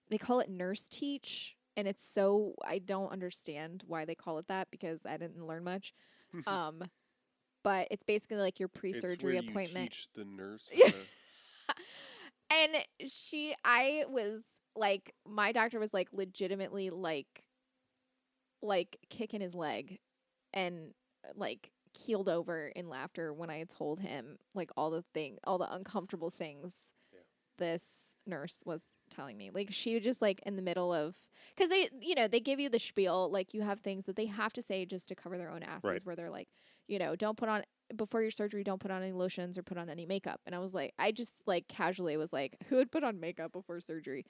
they call it nurse teach. And it's so, I don't understand why they call it that because I didn't learn much. But it's basically like your pre-surgery appointment. You teach the nurse. And I was like, my doctor was like legitimately like kicking his leg and like keeled over in laughter when I told him like all the uncomfortable things this nurse was telling me. Like she was just like in the middle of, because they give you the spiel, like you have things that they have to say just to cover their own asses, right. Where they're like, don't put on, before your surgery, don't put on any lotions or put on any makeup. And I was like, I just like casually was like, who would put on makeup before surgery?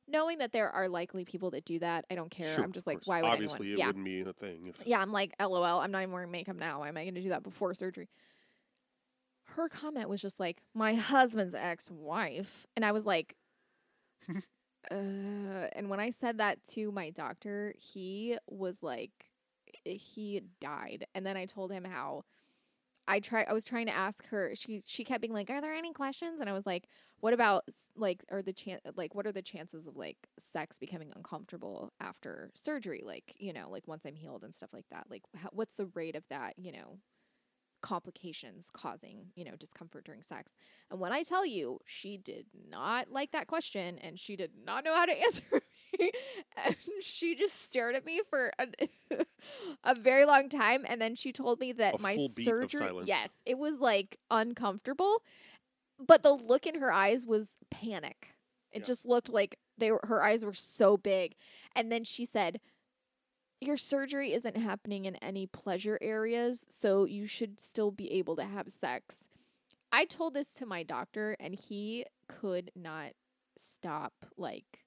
knowing that there are likely people that do that, I don't care. Sure, I'm just of like, course. why would Obviously, anyone? it Yeah. wouldn't be a thing. If Yeah, I'm like, LOL, I'm not even wearing makeup now. Why am I going to do that before surgery? Her comment was just like, my husband's ex-wife. And I was like, and when I said that to my doctor, he was like, he died. And then I told him how I was trying to ask her, she kept being like, are there any questions? And I was like, what about like, what are the chances of like sex becoming uncomfortable after surgery? Like, you know, like once I'm healed and stuff like that, like what's the rate of that, you know, complications causing, you know, discomfort during sex. And when I tell you, she did not like that question and she did not know how to answer me. And she just stared at me for a very long time. And then she told me that A my full beat of surgery, silence. yes, it was like uncomfortable, but the look in her eyes was panic. It just looked like her eyes were so big. And then she said, your surgery isn't happening in any pleasure areas, so you should still be able to have sex. I told this to my doctor, and he could not stop, like,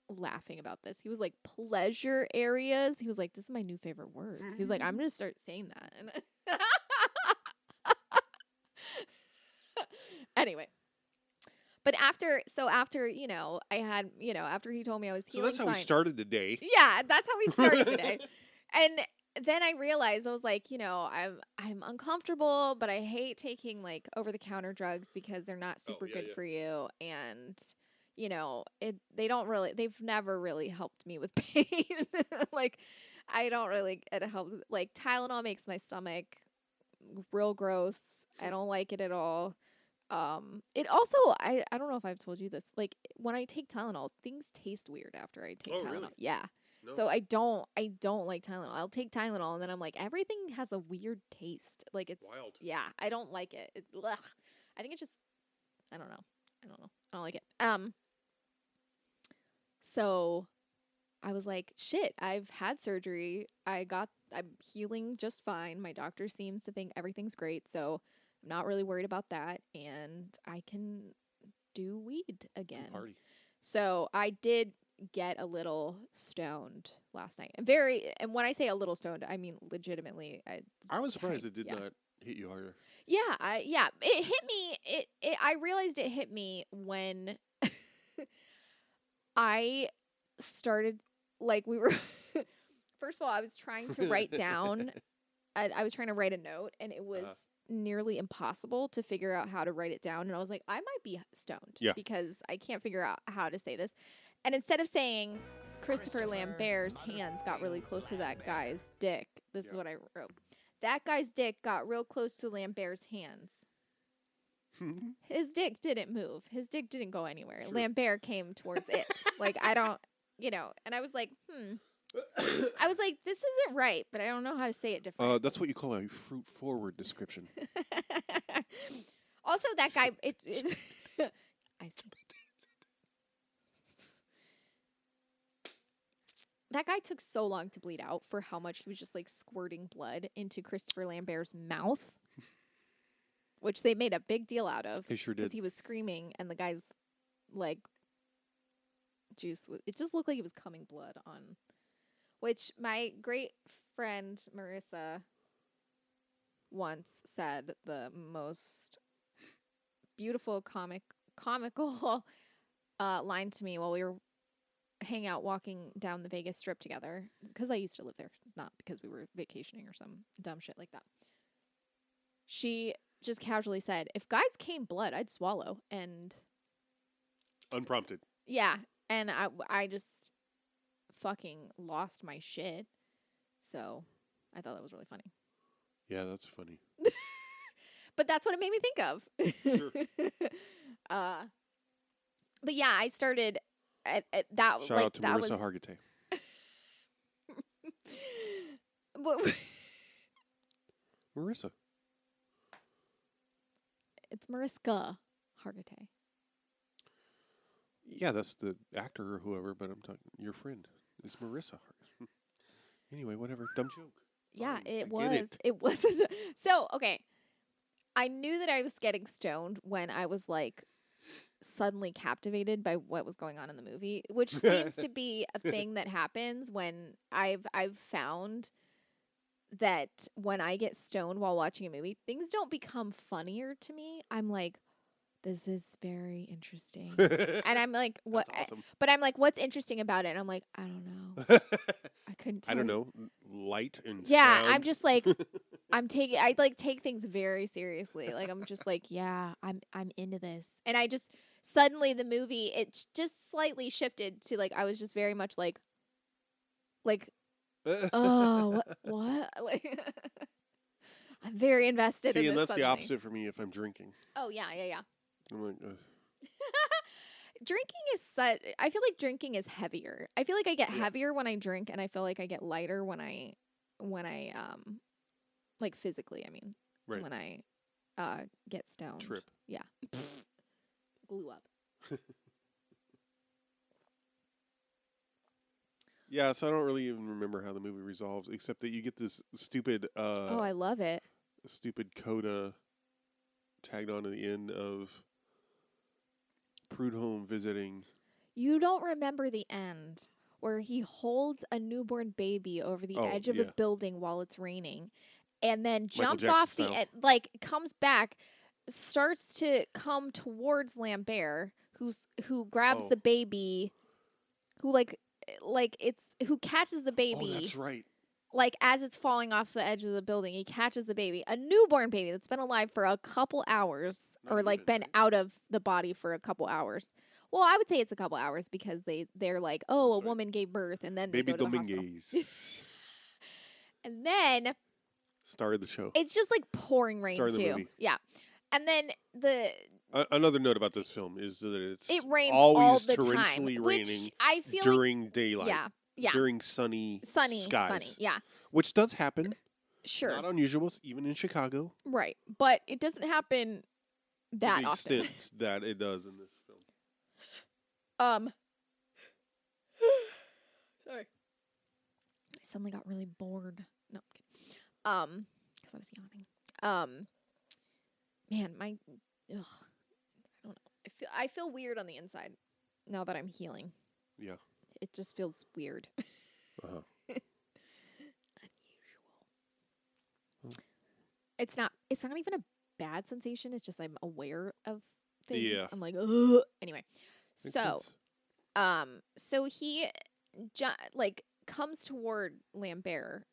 laughing about this. He was like, pleasure areas? He was like, this is my new favorite word. He's like, I'm going to start saying that. And anyway. But after, you know, I had, you know, after he told me I was So healing that's how we fine- started the day. Yeah, that's how we started today. And then I realized, I was like, you know, I'm uncomfortable, but I hate taking like over the counter drugs because they're not super good for you. And, you know, they've never really helped me with pain. Like, I don't really get help. Like, Tylenol makes my stomach real gross. I don't like it at all. It also, I don't know if I've told you this, like when I take Tylenol, things taste weird after I take Tylenol. Really? Yeah. No. So I don't like Tylenol. I'll take Tylenol and then I'm like, everything has a weird taste. Like it's Wild. Yeah, I don't like it. Ugh. I think it's just, I don't know. I don't like it. So I was like, shit, I've had surgery. I'm healing just fine. My doctor seems to think everything's great. So I'm not really worried about that, and I can do weed again. Party. So I did get a little stoned last night. And when I say a little stoned, I mean legitimately. I was surprised it did not hit you harder. Yeah, it hit me. I realized it hit me when I started, like, we were first of all, I was trying to write down I was trying to write a note, and it was nearly impossible to figure out how to write it down. And I was like, I might be stoned because I can't figure out how to say this. And instead of saying Christopher Lambert's hands got really close to that guy's dick, this is what I wrote. That guy's dick got real close to Lambert's hands. His dick didn't move. His dick didn't go anywhere. Sure. Lambert came towards it. Like, I don't, you know, and I was like, I was like, this isn't right, but I don't know how to say it differently. That's what you call a fruit-forward description. Also, that guy, it's I said that guy took so long to bleed out for how much he was just like squirting blood into Christopher Lambert's mouth, which they made a big deal out of. They sure did. Because he was screaming, and the guy's like juice, it just looked like he was coming blood on. Which my great friend Marissa once said the most beautiful comical line to me while we were hanging out walking down the Vegas Strip together, because I used to live there, not because we were vacationing or some dumb shit like that. She just casually said, if guys came blood, I'd swallow. And unprompted. Yeah, and I just fucking lost my shit. So I thought that was really funny. Yeah, that's funny. But that's what it made me think of. Sure. But yeah, I started at that. Shout out to Marissa Hargitay. Marissa. It's Mariska Hargitay. Yeah, that's the actor or whoever, but I'm talking your friend. It's Marissa Hargitay. Anyway, whatever. Dumb joke. Yeah, Fine, it was. It was. So, okay. I knew that I was getting stoned when I was like suddenly captivated by what was going on in the movie, which seems to be a thing that happens when I've found that when I get stoned while watching a movie, things don't become funnier to me. I'm like, this is very interesting. And I'm like, what? That's awesome. But I'm like, what's interesting about it? And I'm like, I don't know. I couldn't tell I don't you. know. Light and Yeah, sound. I'm just like, I like take things very seriously. Like, I'm just like, yeah, I'm into this. And I just, suddenly the movie, it just slightly shifted to like, I was just very much like, oh, what? Like, I'm very invested in See, this. and that's suddenly. the opposite for me if I'm drinking. Oh, yeah. I'm like, Drinking is I feel like drinking is heavier. I feel like I get heavier when I drink, and I feel like I get lighter when I like physically, I mean. right. When I get stoned. Trip. Yeah. Glue up. Yeah, so I don't really even remember how the movie resolves, except that you get this stupid Oh, I love it. stupid coda tagged on to the end of Prudhomme visiting. You don't remember the end where he holds a newborn baby over the edge of a building while it's raining and then jumps off the like comes back, starts to come towards Lambert, who grabs the baby, who who catches the baby. Oh, that's right. Like, as it's falling off the edge of the building, he catches the baby, a newborn baby that's been alive for a couple hours, been out of the body for a couple hours. Well, I would say it's a couple hours because they're like, oh, a woman gave birth, and then Baby they go to the hospital. Dominguez. And then Star of the show. it's just like pouring rain Star of the too. movie. Yeah, and then Another note about this film is that it rains always all the torrentially time, raining which I feel during daylight. Yeah. During sunny skies. Yeah. Which does happen. Sure. Not unusual, even in Chicago. Right. But it doesn't happen that to the often. extent that it does in this film. Sorry. I suddenly got really bored. No, I'm kidding. Because I was yawning. Man, I don't know. I feel weird on the inside now that I'm healing. Yeah. It just feels weird. Uh-huh. Unusual. It's not even a bad sensation. It's just I'm aware of things. Yeah. I'm like, ugh. Anyway. Makes So, sense. so he comes toward Lambert.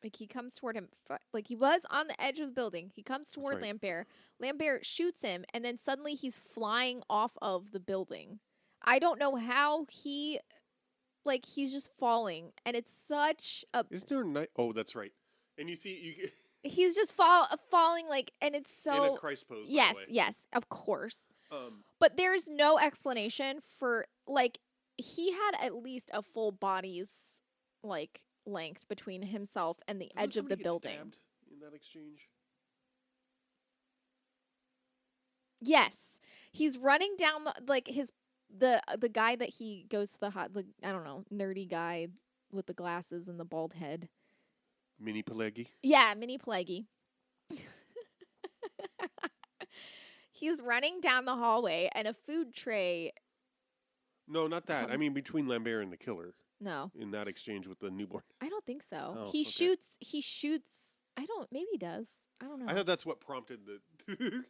Like, he comes toward him. Like, he was on the edge of the building. He comes toward Lambert. Lambert shoots him, and then suddenly he's flying off of the building. I don't know how he's just falling, and it's such a... Isn't there a night? Oh, that's right. And you see... He's just falling, like, and it's so... In a Christ pose, Yes, by the way. yes, of course. But there's no explanation for, like, he had at least a full body's, like, length between himself and the edge of the building. Stabbed in that exchange? Yes. He's running down the guy that he goes to I don't know, nerdy guy with the glasses and the bald head. Mini Pelegi? Yeah, Mini Pelegi. He's running down the hallway and a food tray. No, not that. I mean, between Lambert and the killer. No. In that exchange with the newborn. I don't think so. Oh, he okay. shoots. Maybe he does. I don't know. I thought that's what prompted the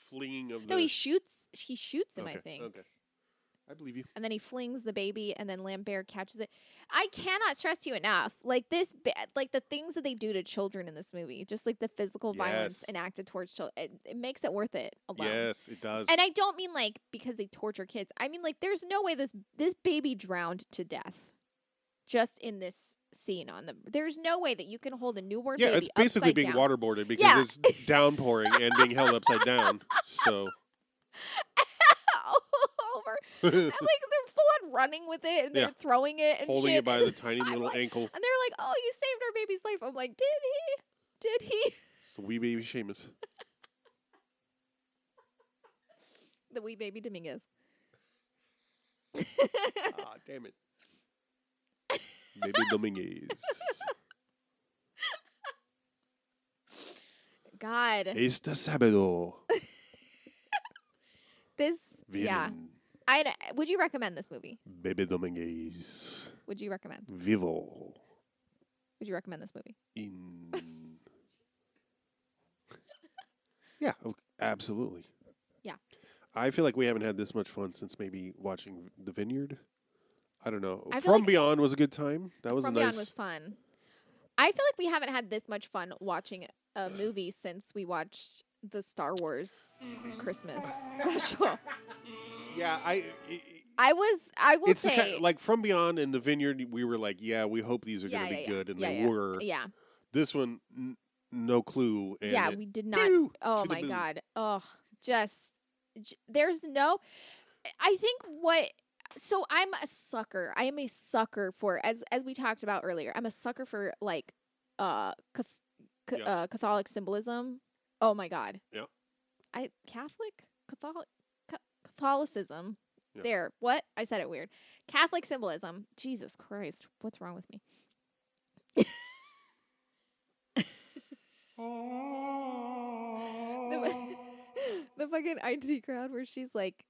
flinging of the... No, he shoots him, okay, I think. Okay. I believe you. And then he flings the baby, and then Lambert catches it. I cannot stress you enough. Like, the things that they do to children in this movie, just like the physical violence enacted towards children, it makes it worth it alone. Yes, it does. And I don't mean, like, because they torture kids. I mean, like, there's no way this baby drowned to death just in this scene on them. There's no way that you can hold a newborn baby it's basically being down. waterboarded because it's downpouring and being held upside down. So... Over. Like, they're full on running with it and they're throwing it and holding shit. it by the tiny little ankle. And they're like, oh, you saved our baby's life. I'm like, did he? The wee baby Seamus. The wee baby Dominguez. Damn it. Baby Dominguez. God. Este sábado. This, yeah. Vienen. Would you recommend this movie? Bebe Dominguez. Would you recommend? Vivo. Would you recommend this movie? Yeah, absolutely. Yeah. I feel like we haven't had this much fun since maybe watching The Vineyard. I don't know. I feel From like Beyond was a good time. That was From a nice. Beyond was fun. I feel like we haven't had this much fun watching a movie since we watched the Star Wars Christmas special. Yeah, I will it's say, kind of, like From Beyond and The Vineyard, we were like, yeah, we hope these are going to be good, and they were. Yeah. This one, no clue. And Yeah, we did not. Oh my God. Oh, there's no. I think what. So I'm a sucker. I am a sucker for, as we talked about earlier, I'm a sucker for like Catholic symbolism. Oh my God. Yeah. Catholicism. Yeah. There. What? I said it weird. Catholic symbolism. Jesus Christ. What's wrong with me? The fucking IT crowd where she's like,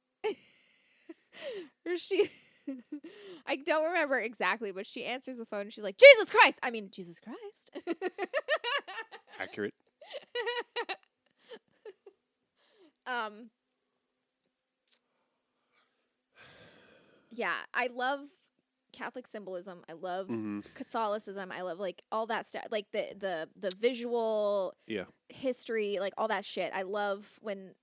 I don't remember exactly, but she answers the phone and she's like, Jesus Christ! I mean, Jesus Christ. Accurate. Yeah, I love Catholic symbolism. I love Catholicism. I love like all that stuff, like the visual history, like all that shit. I love when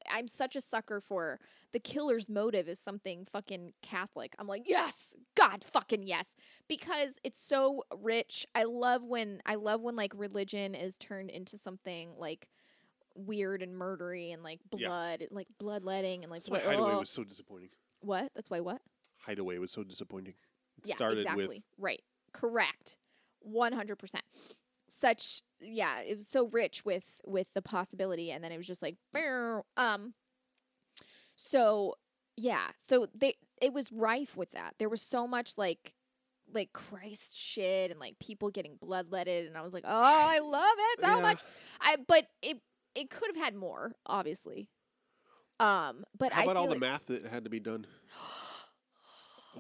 I'm such a sucker for the killer's motive is something fucking Catholic. I'm like, yes, God fucking yes, because it's so rich. I love when like religion is turned into something like weird and murdery and like blood, like bloodletting and like. That's why Hideaway was so disappointing. What? That's why what? Hideaway was so disappointing. It started exactly. with right, correct, 100%. Such it was so rich with the possibility, and then it was just like, so it was rife with that. There was so much like Christ shit and like people getting bloodletted, and I was like, oh, I love it so much. But it could have had more, obviously. But how about all the like math that had to be done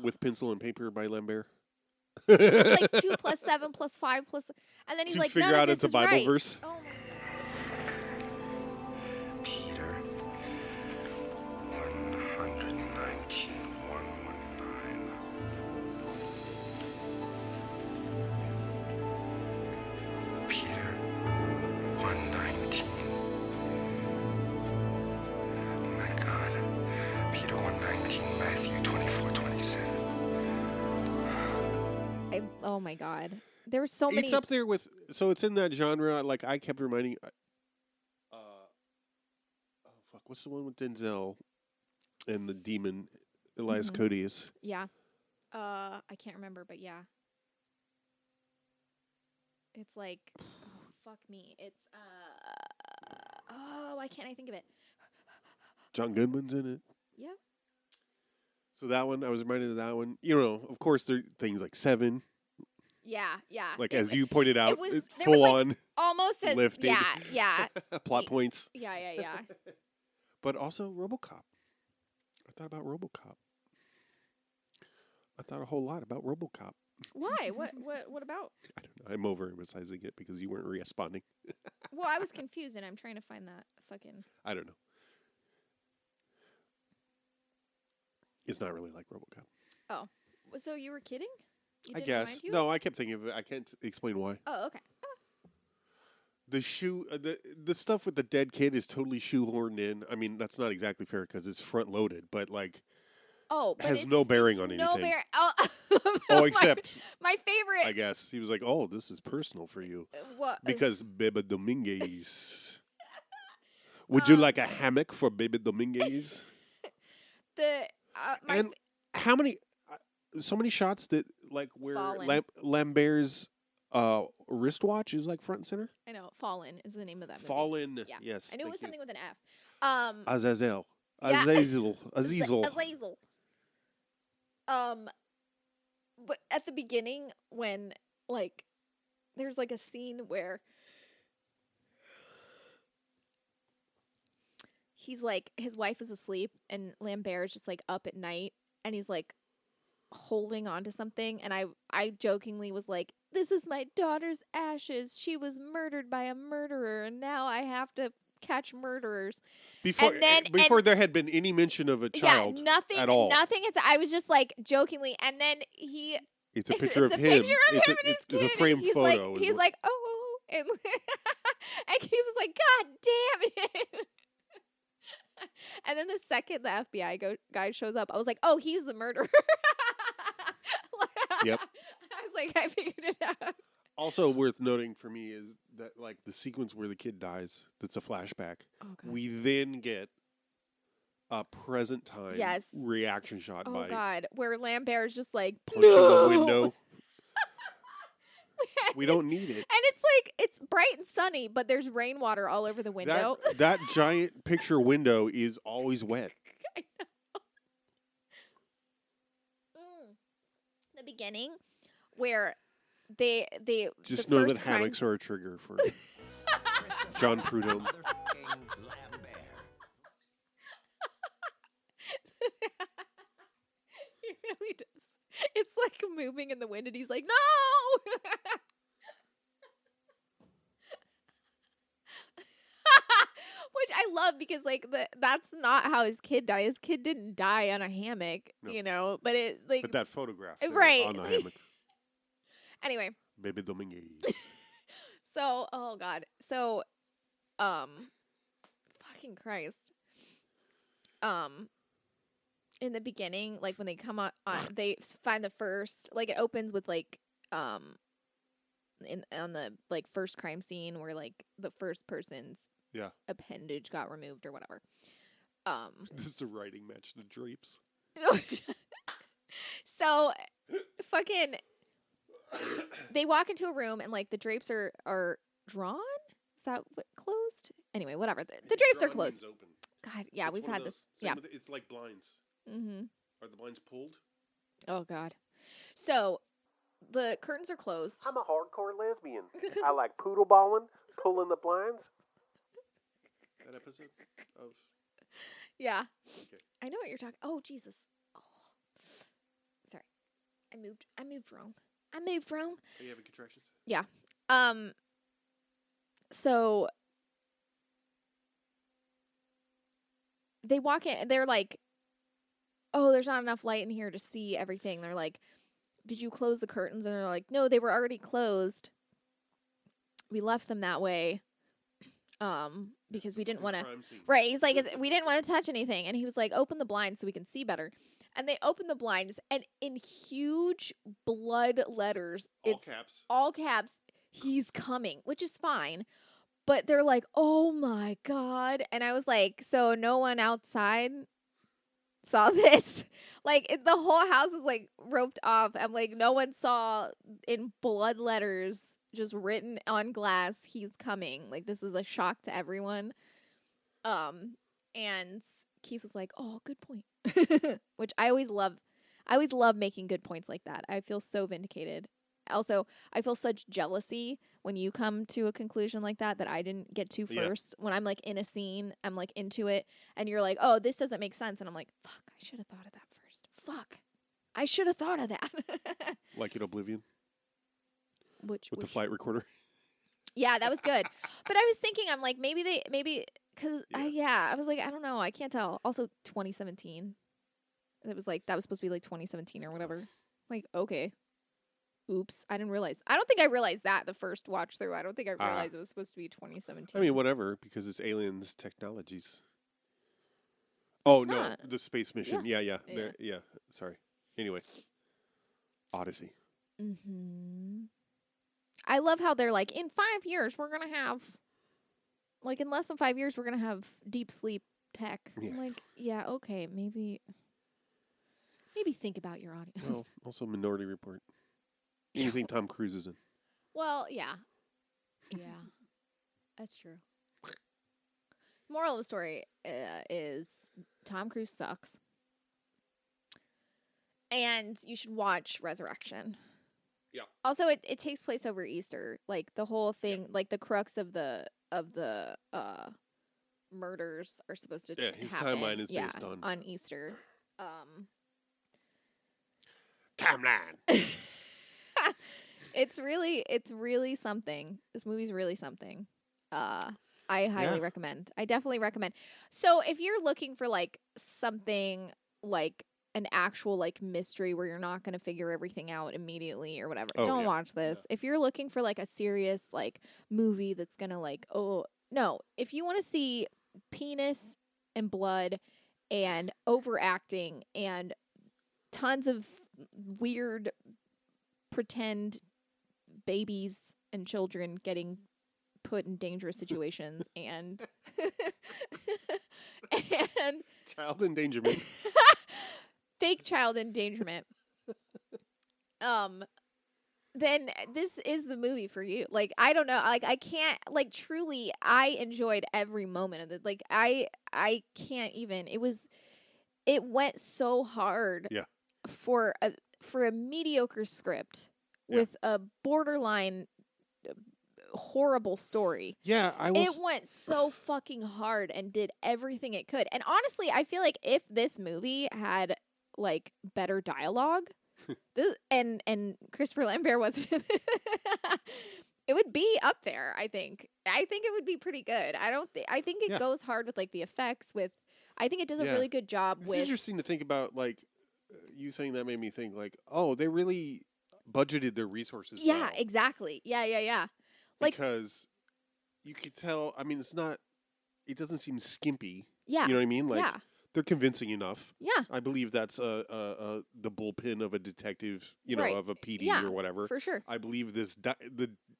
with pencil and paper by Lambert? It's like 2 + 7 + 5 +, and then he's like, figure none out of this it's a is Bible right. verse. Oh my God. Peter. 119, 119. Peter. 119. Oh my God. Peter 119, Matthew 24:27. Oh my God. There's so many. It's up there with, so it's in that genre. Like I kept reminding, what's the one with Denzel and the demon Elias Cody's? Yeah. I can't remember, but yeah. It's like, oh, fuck me. It's, why can't I think of it? John Goodman's in it. Yep. So that one, I was reminded of that one. You know, of course, there are things like Seven. Yeah. Like, as you pointed out, there full was, like, on almost as lifted. Yeah. Plot points. Yeah. But also RoboCop. I thought about RoboCop. I thought a whole lot about RoboCop. Why? What about? I don't know. I'm overemphasizing it because you weren't responding. Well, I was confused, and I'm trying to find that fucking. I don't know. It's not really like RoboCop. Oh, so you were kidding? I guess. No, I kept thinking of it. I can't explain why. Oh, okay. The the stuff with the dead kid is totally shoehorned in. I mean, that's not exactly fair because it's front loaded, but like, but has no bearing on anything. No bearing. Except my favorite. I guess he was like, "Oh, this is personal for you." What? Because Bebe Dominguez. Would you like a hammock for Bebe Dominguez? How many? So many shots that like where Lambert's wristwatch is like front and center. I know. Fallen is the name of that movie. Fallen. Yeah. Yes. I knew it was something with an F. Azazel. Yeah. Azazel. But at the beginning, when like there's like a scene where he's like, his wife is asleep and Lambert is just like up at night and he's like holding on to something. And I jokingly was like, this is my daughter's ashes. She was murdered by a murderer and now I have to catch murderers. Before there had been any mention of a child nothing, at all. Nothing. I was just like jokingly. And then it's a picture of him. It's a framed photo. He's like, oh. And, and Keith was like, God damn it. And then the second the FBI guy shows up, I was like, oh, he's the murderer. Yep. I was like, I figured it out. Also worth noting for me is that like the sequence where the kid dies, that's a flashback. Oh, God. We then get a present time reaction shot by God, where Lambert is just like punching the window. We don't need it. And it's bright and sunny, but there's rainwater all over the window. That giant picture window is always wet. I know. The beginning where they just know that hammocks are a trigger for John Prudhomme. He really does. It's like moving in the wind, and he's like, "No!" Which I love because like that's not how his kid died. His kid didn't die on a hammock, no. But it like but that photograph right on the hammock. Anyway, Baby Dominguez. So, oh God. So, fucking Christ. In the beginning, like when they come on they find the first, like it opens with like, on the like first crime scene where like the first person's appendage got removed or whatever. This is a writing match to drapes. So, fucking. They walk into a room and like the drapes are drawn. Is that what closed? Anyway, whatever. The drapes are closed. Open. God, yeah, we've had this. Yeah, it's like blinds. Mm-hmm. Are the blinds pulled? Oh God. So the curtains are closed. I'm a hardcore lesbian. I like poodle balling, pulling the blinds. That episode of. Yeah. Okay. I know what you're talking. Oh Jesus. Oh. Sorry. I moved wrong. Are you having contractions? Yeah. So they walk in and they're like, oh, there's not enough light in here to see everything. They're like, did you close the curtains? And they're like, no, they were already closed. We left them that way. Because we didn't want to. Right. He's like, we didn't want to touch anything. And he was like, open the blinds so we can see better. And they open the blinds, and in huge blood letters, all caps, he's coming, which is fine. But they're like, oh my God. And I was like, so no one outside saw this? Like, the whole house is like roped off. I'm like, no one saw in blood letters just written on glass, he's coming. Like, this is a shock to everyone. And Keith was like, oh, good point. Which I always love making good points like that. I feel so vindicated. Also, I feel such jealousy when you come to a conclusion like that I didn't get to first. When I'm like in a scene, I'm like into it, and you're like, oh, this doesn't make sense. And I'm like, fuck, I should have thought of that first. Fuck. I should have thought of that. Like in Oblivion? Which the flight recorder? Yeah, that was good. But I was thinking, I'm like, because I was like, I don't know, I can't tell. Also, 2017. It was like, that was supposed to be like 2017 or whatever. Like, okay. Oops, I didn't realize. I don't think I realized that the first watch through. I don't think I realized it was supposed to be 2017. I mean, whatever, because it's aliens technologies. Oh, no, the space mission. Yeah. Sorry. Anyway. Odyssey. Mm-hmm. I love how they're like, in 5 years, we're going to have, like, in less than 5 years, we're going to have deep sleep tech. Yeah. I'm like, yeah, okay, maybe think about your audience. Well, also Minority Report. Anything Tom Cruise is in. Well, yeah. Yeah. That's true. Moral of the story is Tom Cruise sucks. And you should watch Resurrection. Yeah. Also, it takes place over Easter. Like the whole thing, like the crux of the murders are supposed to his happen. timeline is based on Easter. Timeline. It's really something. This movie's really something. I highly recommend. I definitely recommend. So if you're looking for like something like an actual like mystery where you're not going to figure everything out immediately or whatever, don't watch this. Yeah. If you're looking for like a serious like movie that's going to like, if you want to see penis and blood and overacting and tons of weird pretend babies and children getting put in dangerous situations and and child endangerment. Fake child endangerment. Then this is the movie for you. Like, I don't know. Like, I can't, like, truly, I enjoyed every moment of it. Like, I can't even. It went so hard. Yeah. For a mediocre script with a borderline horrible story. Yeah, It went so fucking hard and did everything it could. And honestly, I feel like if this movie had like better dialogue, and Christopher Lambert wasn't in it, it would be up there, I think. I think it would be pretty good. I think it goes hard with like the effects I think it does a really good job with. It's interesting to think about, like, you saying that made me think, like, oh, they really budgeted their resources well. Exactly. Yeah. Because you could tell, I mean, it doesn't seem skimpy. Yeah. You know what I mean? Like, they're convincing enough. Yeah. I believe that's the bullpen of a detective, of a PD or whatever. For sure. I believe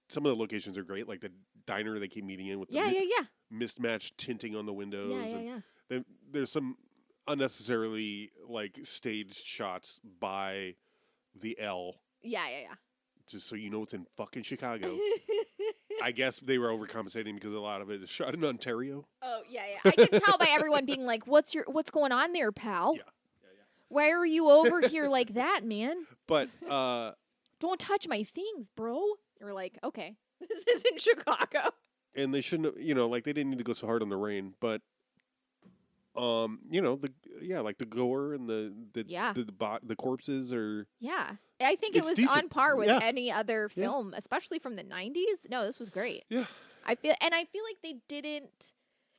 some of the locations are great, like the diner they keep meeting in with the mismatched tinting on the windows. Yeah. There's some unnecessarily like staged shots by the L. Yeah. Just so you know, it's in fucking Chicago. I guess they were overcompensating because a lot of it is shot in Ontario. Oh yeah. I can tell by everyone being like, "What's going on there, pal? Yeah. Why are you over here like that, man? But don't touch my things, bro." You're like, "Okay, this is in Chicago." And they shouldn't have, like they didn't need to go so hard on the rain, but like the gore and the corpses are. Yeah. I think it was decent. on par with any other film, especially from the 90s. No, this was great. Yeah. I feel like they didn't.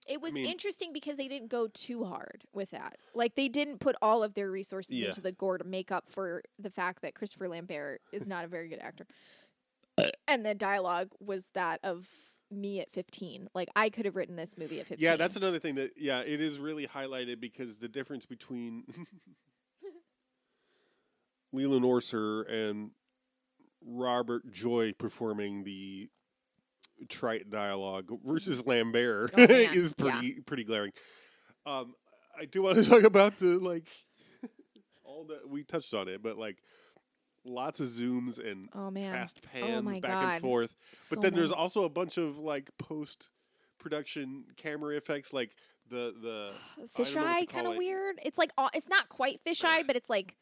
It was interesting because they didn't go too hard with that. Like, they didn't put all of their resources into the gore to make up for the fact that Christopher Lambert is not a very good actor. And the dialogue was that of me at 15. Like, I could have written this movie at 15. Yeah, that's another thing that, it is really highlighted because the difference between Leland Orser and Robert Joy performing the trite dialogue versus Lambert is pretty glaring. I do want to talk about we touched on it, but like lots of zooms and fast pans back and forth. But then there's also a bunch of like post-production camera effects, like the fisheye kind of weird. It's like it's not quite fisheye, but it's like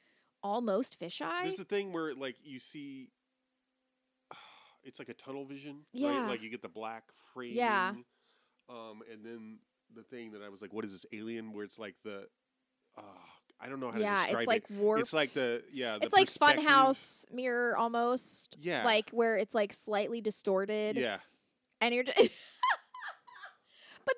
almost fisheye. There's the thing where like you see, it's like a tunnel vision, right? Like you get the black framing, and then the thing that I was like, what is this alien? Where it's like I don't know how to describe it's like warped. It's like it's like Funhouse mirror almost. Yeah. Like where it's like slightly distorted. Yeah. And you're just but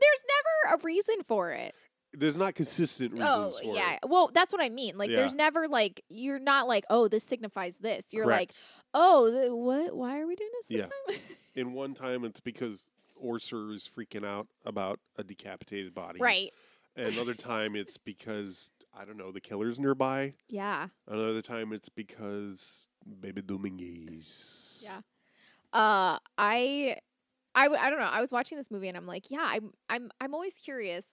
there's never a reason for it. There's not consistent reasons for it. Well, that's what I mean. Like there's never like, you're not like, oh, this signifies this. You're Correct. like, oh, what? Why are we doing this time? In one time it's because Orser is freaking out about a decapitated body. Right. Another time it's because, I don't know, the killer's nearby. Yeah. Another time it's because Baby Dominguez. Yeah. I don't know. I was watching this movie and I'm like, I'm always curious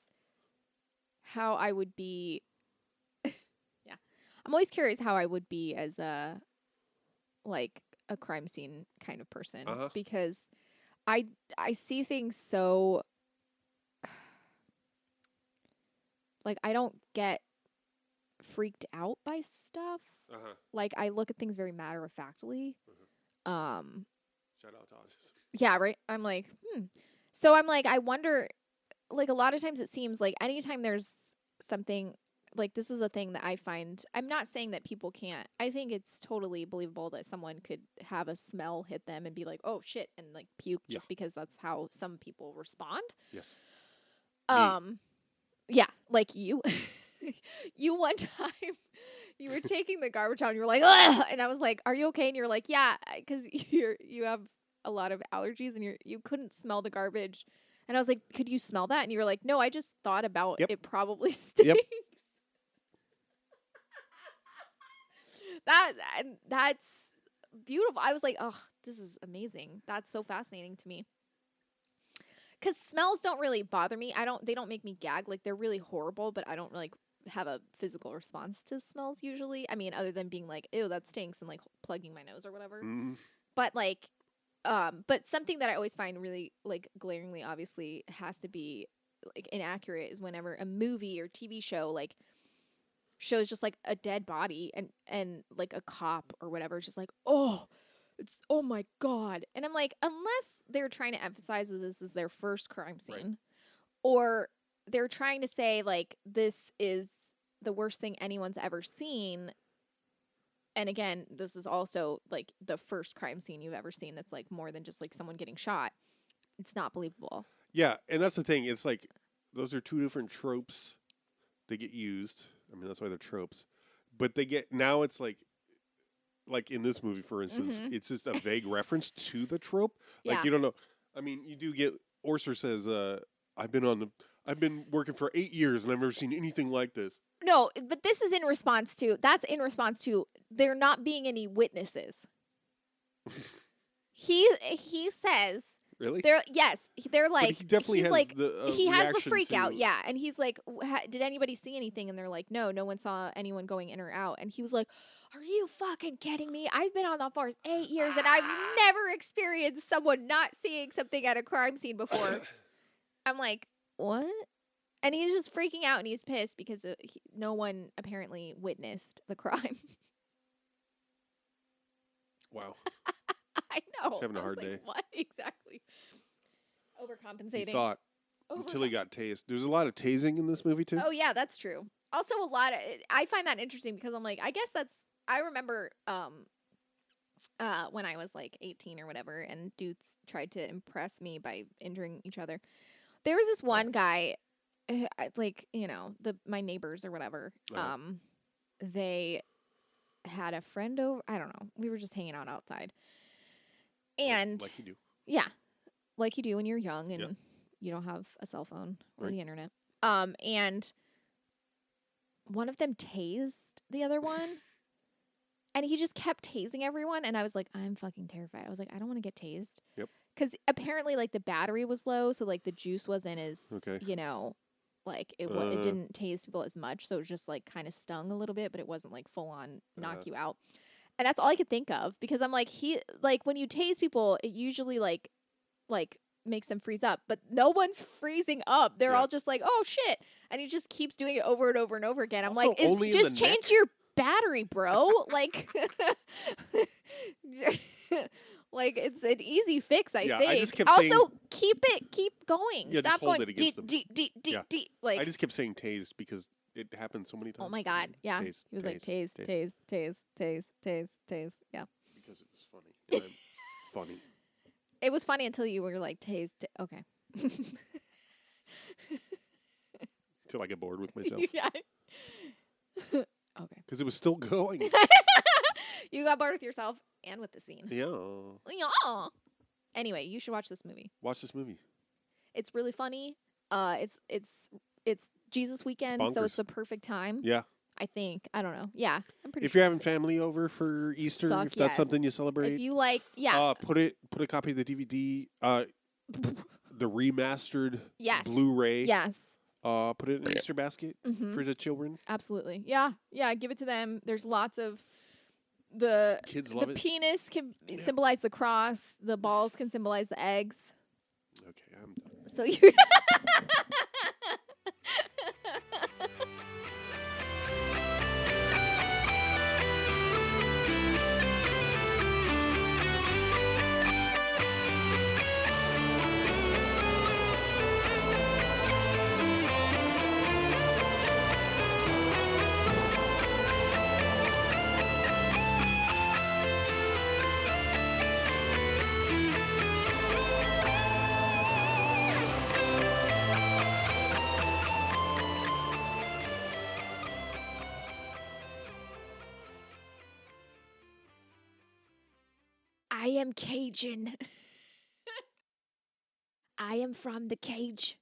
how I would be. I'm always curious how I would be as a crime scene kind of person, because I see things so like I don't get freaked out by stuff. Like I look at things very matter of factly. Shout out to autism. Yeah, right. I'm like, So I'm like, I wonder, like a lot of times it seems like anytime there's something like this is a thing that I find, I'm not saying that people can't. I think it's totally believable that someone could have a smell hit them and be like, "Oh shit," and like puke just because that's how some people respond. Yes. Yeah, like you. You one time you were taking the garbage out and you were like, "Ugh!" And I was like, "Are you okay?" And you're like, "Yeah," because you have a lot of allergies and you couldn't smell the garbage. And I was like, "Could you smell that?" And you were like, "No, I just thought about it probably stinks." Yep. That's beautiful. I was like, "Oh, this is amazing. That's so fascinating to me." Because smells don't really bother me. They don't make me gag. Like, they're really horrible, but I don't like have a physical response to smells usually. I mean, other than being like, "Ew, that stinks," and like plugging my nose or whatever. But like, but something that I always find really like glaringly obviously has to be like inaccurate is whenever a movie or TV show like shows just like a dead body and like a cop or whatever, it's just like, "Oh, oh my God." And I'm like, unless they're trying to emphasize that this is their first crime scene, or they're trying to say like this is the worst thing anyone's ever seen. And again, this is also like the first crime scene you've ever seen that's like more than just like someone getting shot. It's not believable. Yeah, and that's the thing. It's like those are two different tropes that get used. I mean, that's why they're tropes. But they get now it's like in this movie, for instance, it's just a vague reference to the trope. Like you don't know. I mean, you do get Orser says, I've been working for 8 years and I've never seen anything like this. No, but this is in response to there not being any witnesses. He says really? They're like, but he definitely he's has like he has the reaction freak out, and he's like, did anybody see anything? And they're like, no one saw anyone going in or out. And he was like, are you fucking kidding me? I've been on the force 8 years and I've never experienced someone not seeing something at a crime scene before. I'm like, what? And he's just freaking out and he's pissed because no one apparently witnessed the crime. Wow. I know. He's having a hard day. What? Exactly. Overcompensating. He thought until he got tased. There's a lot of tasing in this movie too. Oh yeah, that's true. Also a lot of, I find that interesting because I'm like, I guess I remember when I was like 18 or whatever and dudes tried to impress me by injuring each other. There was this one guy, like, you know, my neighbors or whatever, they had a friend over. I don't know. We were just hanging out outside. And like you do. Yeah. Like you do when you're young and you don't have a cell phone or the internet. And one of them tased the other one. And he just kept tasing everyone. And I was like, I'm fucking terrified. I was like, I don't want to get tased. Yep. Because apparently, like, the battery was low. So, like, the juice wasn't as, you know, like, it didn't tase people as much. So, it just, like, kind of stung a little bit. But it wasn't, like, full on knock you out. And that's all I could think of. Because I'm like, when you tase people, it usually, like makes them freeze up. But no one's freezing up. They're all just like, oh, shit. And he just keeps doing it over and over and over again. I'm also, like, just change your battery, bro. Like, like it's an easy fix, I think. I just kept also, saying, keep going. Yeah, Stop just hold going it against them. deep. Like, I just kept saying tase because it happened so many times. Oh my God. Yeah. Tase, he was like, tase. Yeah. Because it was funny. And I'm funny. It was funny until you were like, tase. Okay. Until I get bored with myself. Yeah. Okay. Because it was still going. You got bored with yourself and with the scene. Yeah. Anyway, you should watch this movie. Watch this movie. It's really funny. It's Jesus weekend, so it's the perfect time. Yeah. I think. I don't know. Yeah. I'm pretty If you're having family over for Easter, if that's something you celebrate. If you like, put a copy of the DVD, the remastered Blu-ray. Yes. Put it in an Easter basket for the children. Absolutely. Yeah. Yeah. Give it to them. There's lots of the kids love it. The penis can symbolize the cross. The balls can symbolize the eggs. Okay, I'm done. So you. I am Cajun. I am from the cage.